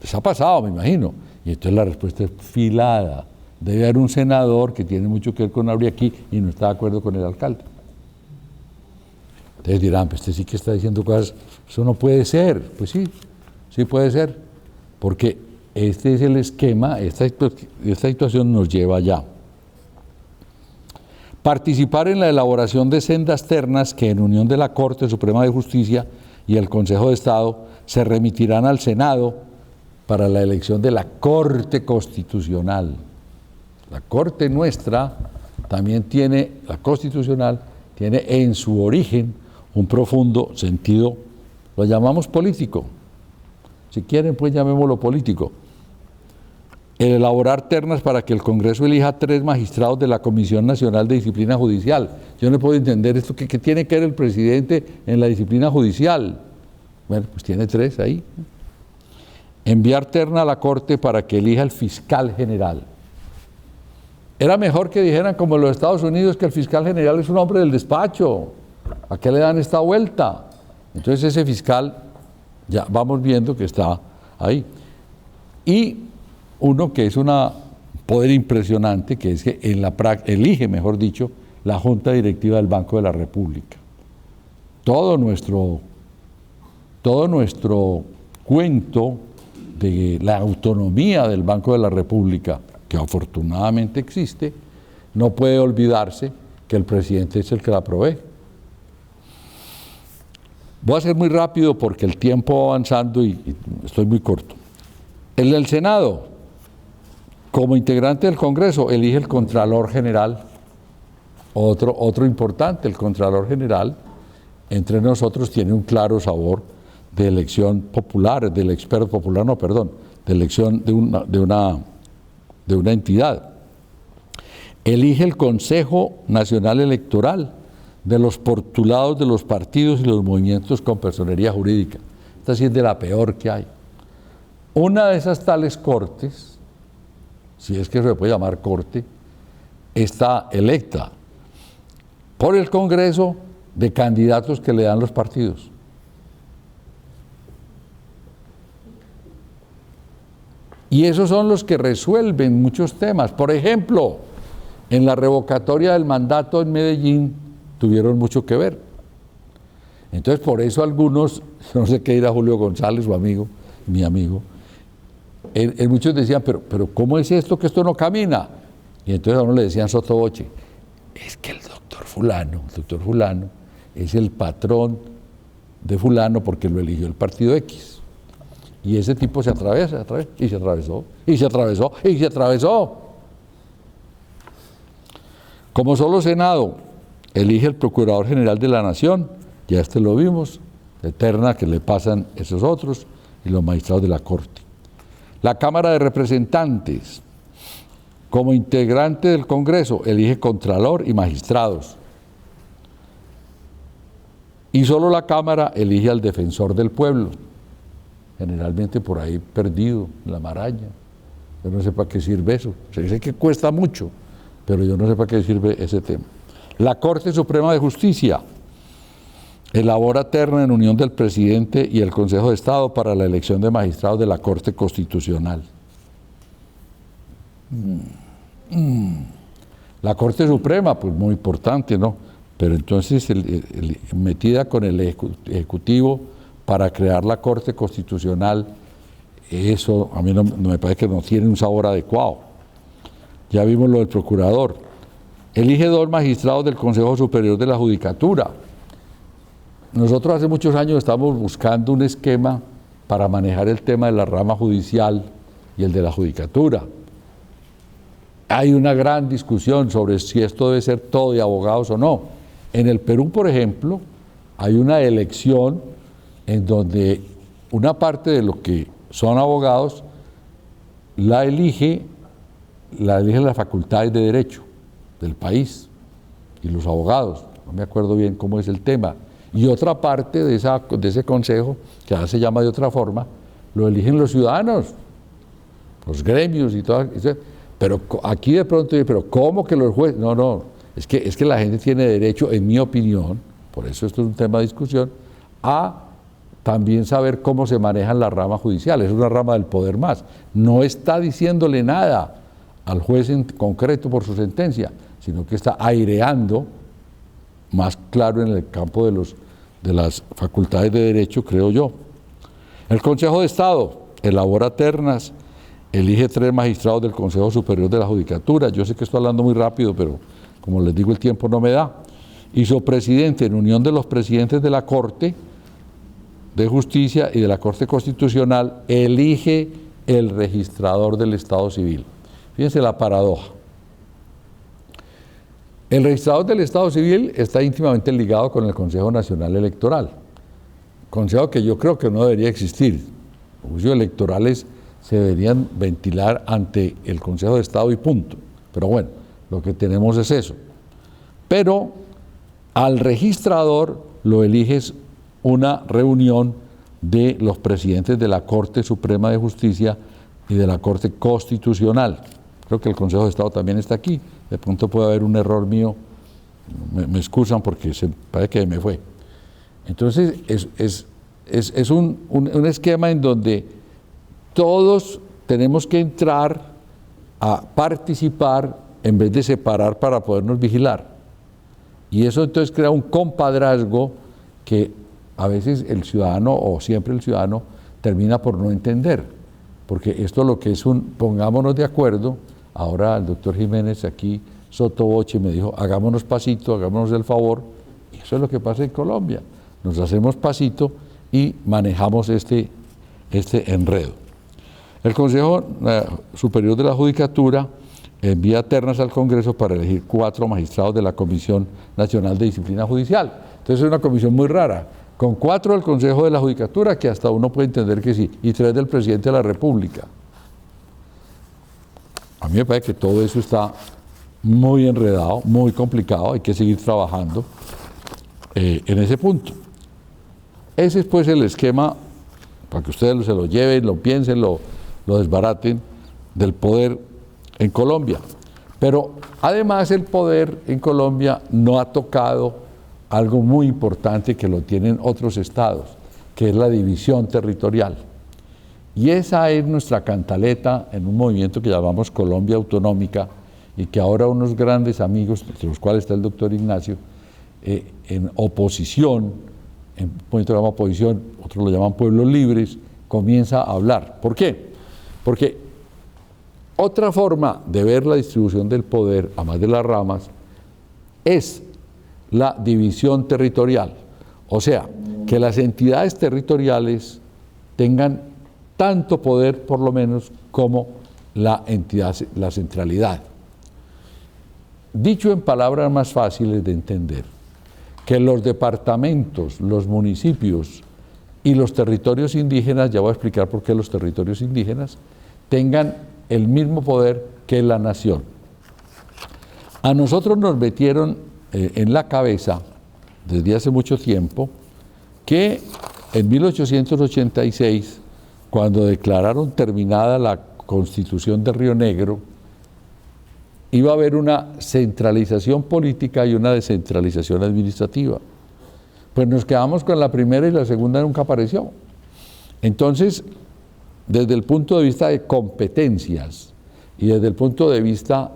Les ha pasado, me imagino. Y entonces la respuesta es filada. debe haber un senador que tiene mucho que ver con Abriaquí y no está de acuerdo con el alcalde. Entonces dirán, pues este sí que está diciendo cosas, eso no puede ser. Pues sí, sí puede ser, porque este es el esquema, esta situación nos lleva allá. Participar en la elaboración de sendas ternas que en unión de la Corte Suprema de Justicia y el Consejo de Estado se remitirán al Senado para la elección de la Corte Constitucional. La Corte nuestra también tiene, la Constitucional, tiene en su origen un profundo sentido, lo llamamos político. Si quieren, pues llamémoslo político. El elaborar ternas para que el Congreso elija 3 magistrados de la Comisión Nacional de Disciplina Judicial. Yo no puedo entender esto, ¿qué tiene que ver el presidente en la disciplina judicial? Bueno, pues tiene 3 ahí. Enviar terna a la Corte para que elija el fiscal general. Era mejor que dijeran como en los Estados Unidos que el fiscal general es un hombre del despacho. ¿A qué le dan esta vuelta? Entonces ese fiscal, ya vamos viendo que está ahí. Y uno que es un poder impresionante, que es que elige, mejor dicho, la Junta Directiva del Banco de la República. Todo nuestro cuento de la autonomía del Banco de la República, que afortunadamente existe, no puede olvidarse que el presidente es el que la provee. Voy a ser muy rápido porque el tiempo va avanzando y estoy muy corto. El Senado, como integrante del Congreso, elige el Contralor General, otro importante, el Contralor General, entre nosotros tiene un claro sabor de elección popular, del experto popular, no, perdón, de elección de una entidad. Elige el Consejo Nacional Electoral de los postulados de los partidos y los movimientos con personería jurídica. Esta sí es de la peor que hay. Una de esas tales cortes, si es que se puede llamar corte, está electa por el Congreso de candidatos que le dan los partidos. Y esos son los que resuelven muchos temas. Por ejemplo, en la revocatoria del mandato en Medellín tuvieron mucho que ver. Entonces, por eso algunos, no sé qué dirá Julio González, su amigo, mi amigo, muchos decían, pero ¿cómo es esto que esto no camina? Y entonces a uno le decían sotoboche, es que el doctor fulano es el patrón de fulano porque lo eligió el partido X. Y ese tipo se atraviesa, y se atravesó, y se atravesó, y se atravesó. Como solo Senado elige el Procurador General de la Nación, ya lo vimos, eterna que le pasan esos otros, y los magistrados de la Corte. La Cámara de Representantes, como integrante del Congreso, elige Contralor y magistrados. Y solo la Cámara elige al Defensor del Pueblo, generalmente por ahí perdido, en la maraña. Yo no sé para qué sirve eso. Sé que cuesta mucho, pero yo no sé para qué sirve ese tema. La Corte Suprema de Justicia elabora terna en unión del presidente y el Consejo de Estado para la elección de magistrados de la Corte Constitucional. La Corte Suprema, pues muy importante, ¿no? Pero entonces metida con el Ejecutivo para crear la Corte Constitucional, eso a mí no me parece que no tiene un sabor adecuado. Ya vimos lo del Procurador. Elige 2 magistrados del Consejo Superior de la Judicatura. Nosotros hace muchos años estamos buscando un esquema para manejar el tema de la rama judicial y el de la judicatura. Hay una gran discusión sobre si esto debe ser todo de abogados o no. En el Perú, por ejemplo, hay una elección en donde una parte de los que son abogados la eligen las facultades de derecho del país y los abogados. No me acuerdo bien cómo es el tema. Y otra parte de ese consejo, que ahora se llama de otra forma, lo eligen los ciudadanos, los gremios y todo. Pero aquí de pronto, pero ¿cómo que los jueces? No, es que la gente tiene derecho, en mi opinión, por eso esto es un tema de discusión, a también saber cómo se manejan las ramas judiciales. Es una rama del poder más. No está diciéndole nada al juez en concreto por su sentencia, sino que está aireando, más claro en el campo de las facultades de derecho, creo yo. El Consejo de Estado elabora ternas, elige 3 magistrados del Consejo Superior de la Judicatura. Yo sé que estoy hablando muy rápido, pero como les digo, el tiempo no me da. Y su presidente, en unión de los presidentes de la Corte de Justicia y de la Corte Constitucional, elige el registrador del Estado Civil. Fíjense la paradoja. El registrador del Estado Civil está íntimamente ligado con el Consejo Nacional Electoral, consejo que yo creo que no debería existir. Los juicios electorales se deberían ventilar ante el Consejo de Estado y punto. Pero bueno, lo que tenemos es eso. Pero al registrador lo eliges una reunión de los presidentes de la Corte Suprema de Justicia y de la Corte Constitucional. Creo que el Consejo de Estado también está aquí. De pronto puede haber un error mío, me excusan porque parece que me fue. Entonces es un esquema en donde todos tenemos que entrar a participar en vez de separar para podernos vigilar. Y eso entonces crea un compadrazgo que a veces el ciudadano, o siempre el ciudadano, termina por no entender. Porque esto lo que es pongámonos de acuerdo. Ahora el doctor Jiménez aquí, sotoboche, me dijo, hagámonos pasito, hagámonos el favor. Y eso es lo que pasa en Colombia. Nos hacemos pasito y manejamos este enredo. El Consejo Superior de la Judicatura envía ternas al Congreso para elegir 4 magistrados de la Comisión Nacional de Disciplina Judicial. Entonces es una comisión muy rara, con 4 del Consejo de la Judicatura, que hasta uno puede entender que sí, y 3 del Presidente de la República. A mí me parece que todo eso está muy enredado, muy complicado, hay que seguir trabajando en ese punto. Ese es pues el esquema, para que ustedes se lo lleven, lo piensen, lo desbaraten, del poder en Colombia. Pero además el poder en Colombia no ha tocado algo muy importante que lo tienen otros estados, que es la división territorial. Y esa es nuestra cantaleta en un movimiento que llamamos Colombia Autonómica, y que ahora unos grandes amigos, entre los cuales está el doctor Ignacio, en oposición, en un movimiento que se llama oposición, otros lo llaman pueblos libres, comienza a hablar. ¿Por qué? Porque otra forma de ver la distribución del poder, además de las ramas, es la división territorial. O sea, que las entidades territoriales tengan tanto poder, por lo menos, como la entidad, la centralidad. Dicho en palabras más fáciles de entender, que los departamentos, los municipios y los territorios indígenas, ya voy a explicar por qué los territorios indígenas, tengan el mismo poder que la nación. A nosotros nos metieron en la cabeza, desde hace mucho tiempo, que en 1886, cuando declararon terminada la Constitución de Río Negro, iba a haber una centralización política y una descentralización administrativa. Pues nos quedamos con la primera y la segunda nunca apareció. Entonces, desde el punto de vista de competencias y desde el punto de vista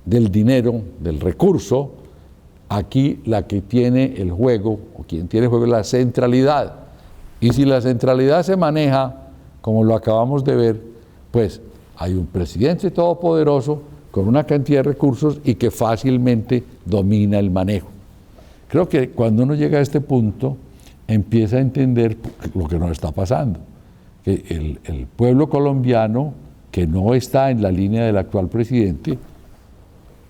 del dinero, del recurso, aquí la que tiene el juego, o quien tiene el juego, es la centralidad. Y si la centralidad se maneja, como lo acabamos de ver, pues hay un presidente todopoderoso con una cantidad de recursos y que fácilmente domina el manejo. Creo que cuando uno llega a este punto, empieza a entender lo que nos está pasando. Que el pueblo colombiano, que no está en la línea del actual presidente,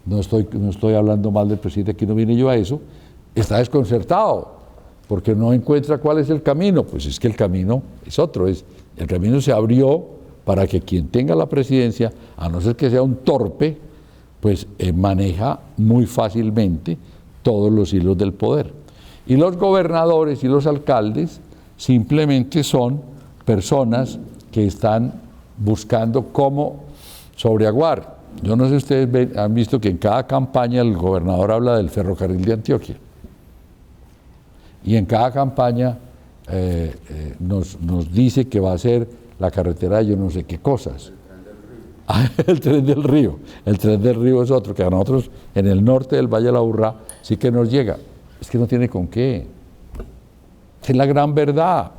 no estoy hablando mal del presidente, aquí no viene yo a eso, está desconcertado, porque no encuentra cuál es el camino. Pues es que el camino es otro, el camino se abrió para que quien tenga la presidencia, a no ser que sea un torpe, pues maneja muy fácilmente todos los hilos del poder. Y los gobernadores y los alcaldes simplemente son personas que están buscando cómo sobreaguar. Yo no sé si ustedes han visto que en cada campaña el gobernador habla del ferrocarril de Antioquia. Y en cada campaña nos dice que va a ser la carretera de yo no sé qué cosas. Ah, el tren del río. El tren del río es otro, que a nosotros en el norte del Valle de la Aburrá sí que nos llega. Es que no tiene con qué. Es la gran verdad.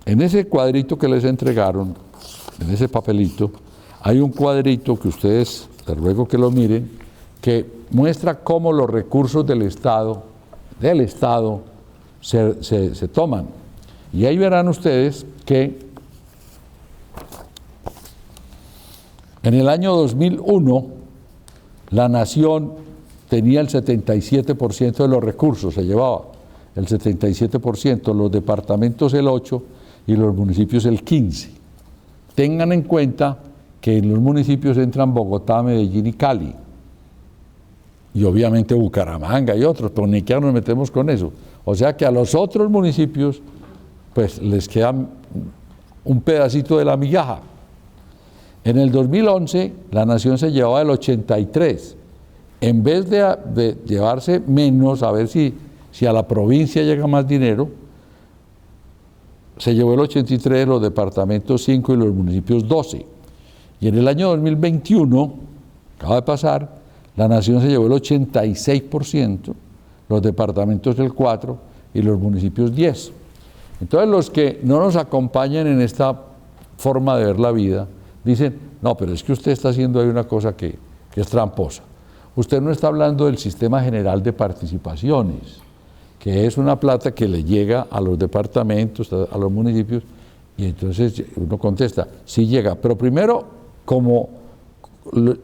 En ese cuadrito que les entregaron, en ese papelito, hay un cuadrito que ustedes, les ruego que lo miren, que muestra cómo los recursos del Estado se toman. Y ahí verán ustedes que en el año 2001 la nación tenía el 77% de los recursos, se llevaba el 77%, los departamentos el 8% y los municipios el 15%. Tengan en cuenta que en los municipios entran Bogotá, Medellín y Cali, y obviamente Bucaramanga y otros, pero ni que nos metemos con eso. O sea que a los otros municipios pues les queda un pedacito de la migaja. En el 2011 la nación se llevaba el 83%. En vez de llevarse menos, a ver si a la provincia llega más dinero, se llevó el 83%, los departamentos 5% y los municipios 12%. Y en el año 2021, acaba de pasar, la nación se llevó el 86%, los departamentos el 4% y los municipios 10%. Entonces los que no nos acompañan en esta forma de ver la vida, dicen, no, pero es que usted está haciendo ahí una cosa que es tramposa. Usted no está hablando del sistema general de participaciones, que es una plata que le llega a los departamentos, a los municipios, y entonces uno contesta, sí llega, pero primero como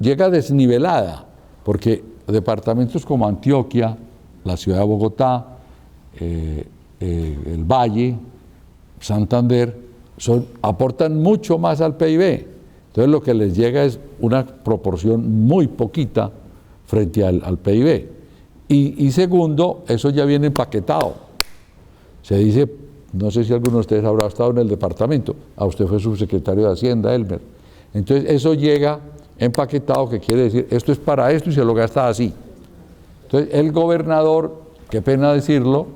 llega desnivelada, porque departamentos como Antioquia, la ciudad de Bogotá, el Valle, Santander, aportan mucho más al PIB. Entonces lo que les llega es una proporción muy poquita frente al PIB. Y segundo, eso ya viene empaquetado. Se dice, no sé si alguno de ustedes habrá estado en el departamento, a usted fue subsecretario de Hacienda, Elmer. Entonces eso llega empaquetado, que quiere decir, esto es para esto y se lo gasta así. Entonces el gobernador, qué pena decirlo,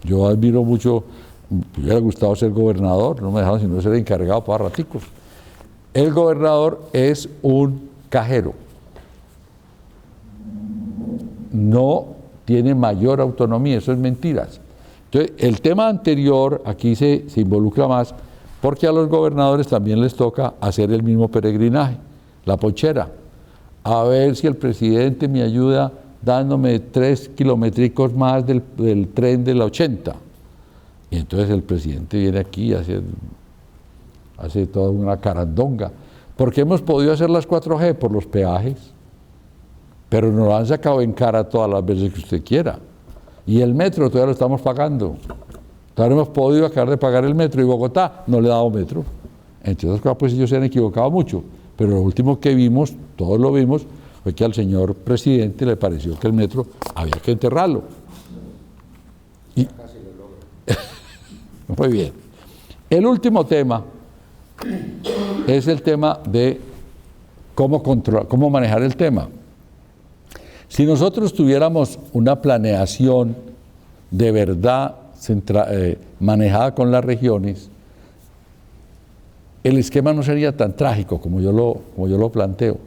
yo admiro mucho, me hubiera gustado ser gobernador, no me dejaron sino ser encargado para raticos. El gobernador es un cajero. No tiene mayor autonomía, eso es mentiras. Entonces, el tema anterior aquí se involucra más porque a los gobernadores también les toca hacer el mismo peregrinaje, la pochera. A ver si el presidente me ayuda dándome 3 kilométricos más del tren de la 80. Y entonces el presidente viene aquí y hace toda una carandonga. Porque hemos podido hacer las 4G por los peajes, pero nos lo han sacado en cara todas las veces que usted quiera. Y el metro todavía lo estamos pagando. Todavía no hemos podido acabar de pagar el metro, y Bogotá no le ha dado metro. Entre otras cosas, pues ellos se han equivocado mucho, pero lo último que vimos, todos lo vimos, fue que al señor presidente le pareció que el metro había que enterrarlo. Y casi lo logra. Muy bien. El último tema es el tema de cómo manejar el tema. Si nosotros tuviéramos una planeación de verdad manejada con las regiones, el esquema no sería tan trágico como yo lo planteo.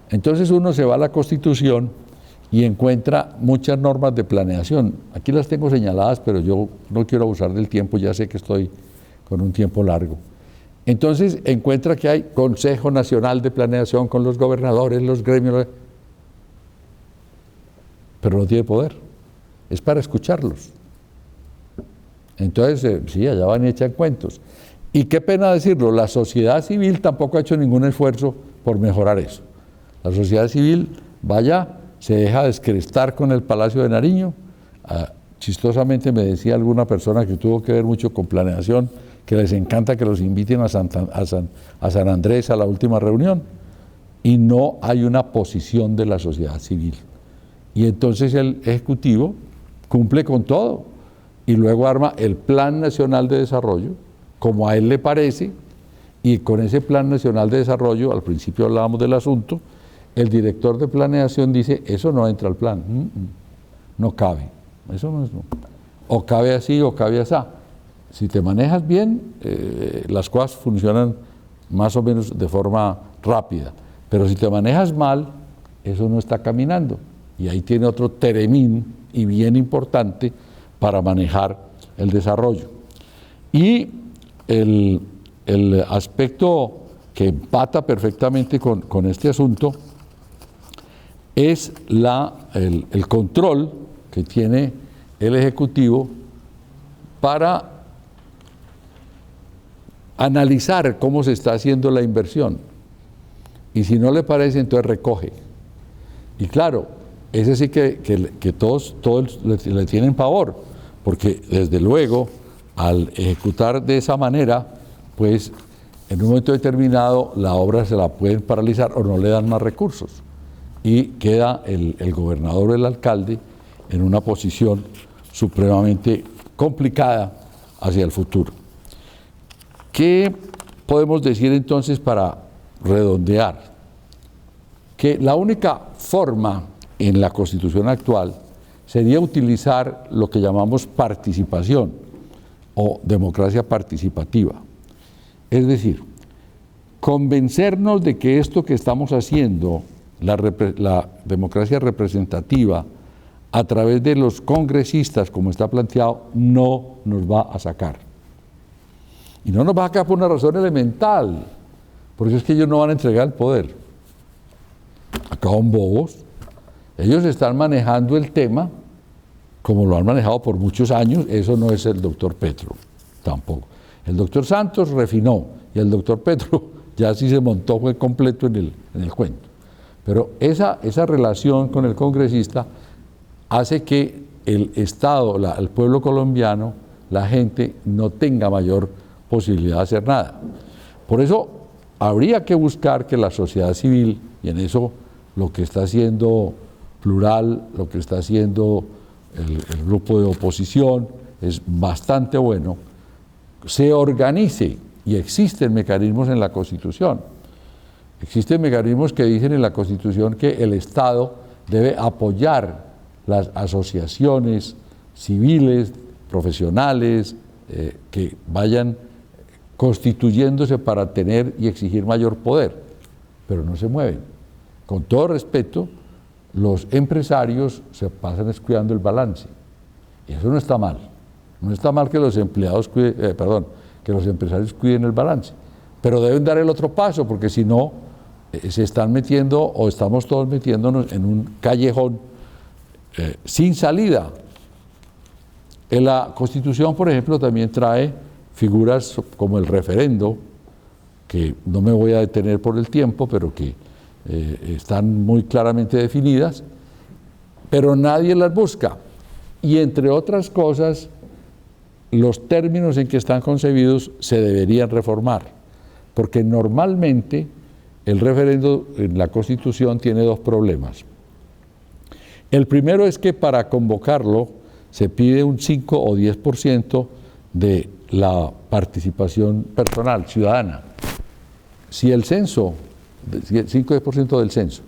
Entonces uno se va a la Constitución y encuentra muchas normas de planeación. Aquí las tengo señaladas, pero yo no quiero abusar del tiempo, ya sé que estoy con un tiempo largo. Entonces encuentra que hay Consejo Nacional de Planeación con los gobernadores, los gremios, pero no tiene poder, es para escucharlos. Entonces, sí, allá van y echan cuentos. Y qué pena decirlo, la sociedad civil tampoco ha hecho ningún esfuerzo por mejorar eso. La sociedad civil va allá, se deja descrestar con el Palacio de Nariño. Chistosamente me decía alguna persona que tuvo que ver mucho con planeación, que les encanta que los inviten a San Andrés a la última reunión, y no hay una posición de la sociedad civil. Y entonces el Ejecutivo cumple con todo y luego arma el Plan Nacional de Desarrollo, como a él le parece, y con ese Plan Nacional de Desarrollo, al principio hablábamos del asunto, el director de planeación dice, eso no entra al plan, no cabe, eso no es, o cabe así o cabe así. Si te manejas bien, las cosas funcionan más o menos de forma rápida. Pero si te manejas mal, eso no está caminando. Y ahí tiene otro teremín y bien importante para manejar el desarrollo. Y el aspecto que empata perfectamente con este asunto es el control que tiene el Ejecutivo para analizar cómo se está haciendo la inversión. Y si no le parece, entonces recoge. Y claro, ese sí que todos le tienen pavor, porque desde luego, al ejecutar de esa manera, pues en un momento determinado la obra se la pueden paralizar o no le dan más recursos. Y queda el gobernador o el alcalde en una posición supremamente complicada hacia el futuro. ¿Qué podemos decir entonces para redondear? Que la única forma en la Constitución actual sería utilizar lo que llamamos participación o democracia participativa. Es decir, convencernos de que esto que estamos haciendo, la democracia representativa, a través de los congresistas, como está planteado, no nos va a sacar. Y no nos va a sacar por una razón elemental, porque es que ellos no van a entregar el poder. Acá son bobos. Ellos están manejando el tema como lo han manejado por muchos años. Eso no es el doctor Petro, tampoco. El doctor Santos refinó y el doctor Petro ya sí se montó, fue completo en el cuento. Pero esa relación con el congresista hace que el Estado, el pueblo colombiano, la gente no tenga mayor posibilidad de hacer nada. Por eso habría que buscar que la sociedad civil, y en eso lo que está haciendo Plural, lo que está haciendo el grupo de oposición, es bastante bueno, se organice, y existen mecanismos en la Constitución. Existen mecanismos que dicen en la Constitución que el Estado debe apoyar las asociaciones civiles, profesionales, que vayan constituyéndose para tener y exigir mayor poder, pero no se mueven. Con todo respeto, los empresarios se pasan descuidando el balance, y eso no está mal. No está mal que los empleados que los empresarios cuiden el balance, pero deben dar el otro paso, porque si no, se están metiendo, o estamos todos metiéndonos en un callejón sin salida. En la Constitución, por ejemplo, también trae figuras como el referendo, que no me voy a detener por el tiempo, pero que están muy claramente definidas, pero nadie las busca. Y entre otras cosas, los términos en que están concebidos se deberían reformar, porque normalmente el referendo en la Constitución tiene dos problemas. El primero es que para convocarlo se pide un 5 o 10% de la participación personal, ciudadana. Si el censo, 5 o 10% del censo,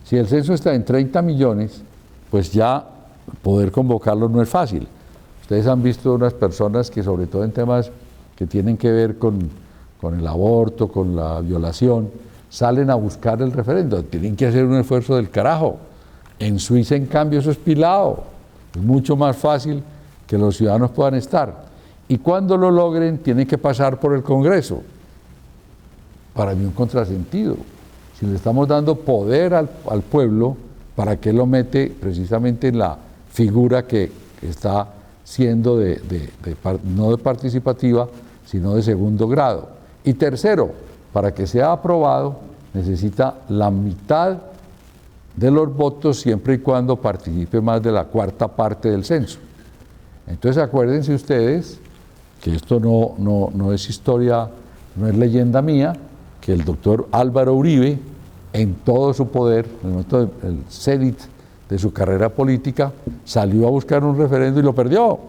si el censo está en 30 millones, pues ya poder convocarlo no es fácil. Ustedes han visto unas personas que, sobre todo en temas que tienen que ver con el aborto, con la violación, salen a buscar el referendo. Tienen que hacer un esfuerzo del carajo. En Suiza, en cambio, eso es pilado. Es mucho más fácil que los ciudadanos puedan estar. Y cuando lo logren, tienen que pasar por el Congreso. Para mí un contrasentido. Si le estamos dando poder al pueblo, ¿para qué lo mete precisamente en la figura que está siendo no de participativa, sino de segundo grado? Y tercero, para que sea aprobado, necesita la mitad de los votos siempre y cuando participe más de la cuarta parte del censo. Entonces acuérdense ustedes que esto no es historia, no es leyenda mía, que el doctor Álvaro Uribe, en todo su poder, en el momento del cenit de su carrera política, salió a buscar un referendo y lo perdió.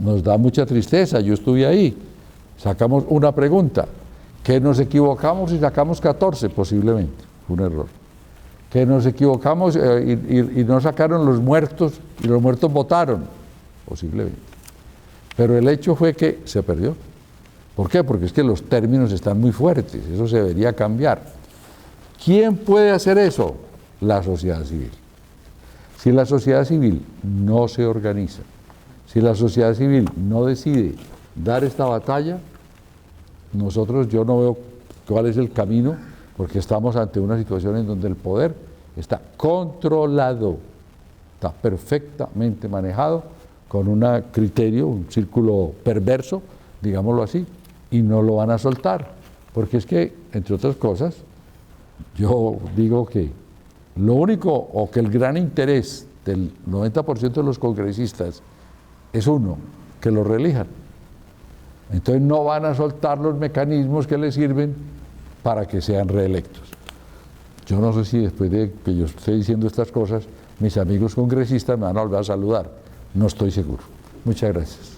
Nos da mucha tristeza, yo estuve ahí. Sacamos una pregunta, que nos equivocamos y sacamos 14 posiblemente, fue un error. Que nos equivocamos y no sacaron los muertos y los muertos votaron, posiblemente. Pero el hecho fue que se perdió. ¿Por qué? Porque es que los términos están muy fuertes, eso se debería cambiar. ¿Quién puede hacer eso? La sociedad civil. Si la sociedad civil no se organiza, si la sociedad civil no decide dar esta batalla, yo no veo cuál es el camino, porque estamos ante una situación en donde el poder está controlado, está perfectamente manejado, con un criterio, un círculo perverso, digámoslo así, y no lo van a soltar, porque es que, entre otras cosas, yo digo que lo único, o que el gran interés del 90% de los congresistas es uno, que los reelijan. Entonces no van a soltar los mecanismos que les sirven para que sean reelectos. Yo no sé si después de que yo esté diciendo estas cosas, mis amigos congresistas me van a volver a saludar. No estoy seguro. Muchas gracias.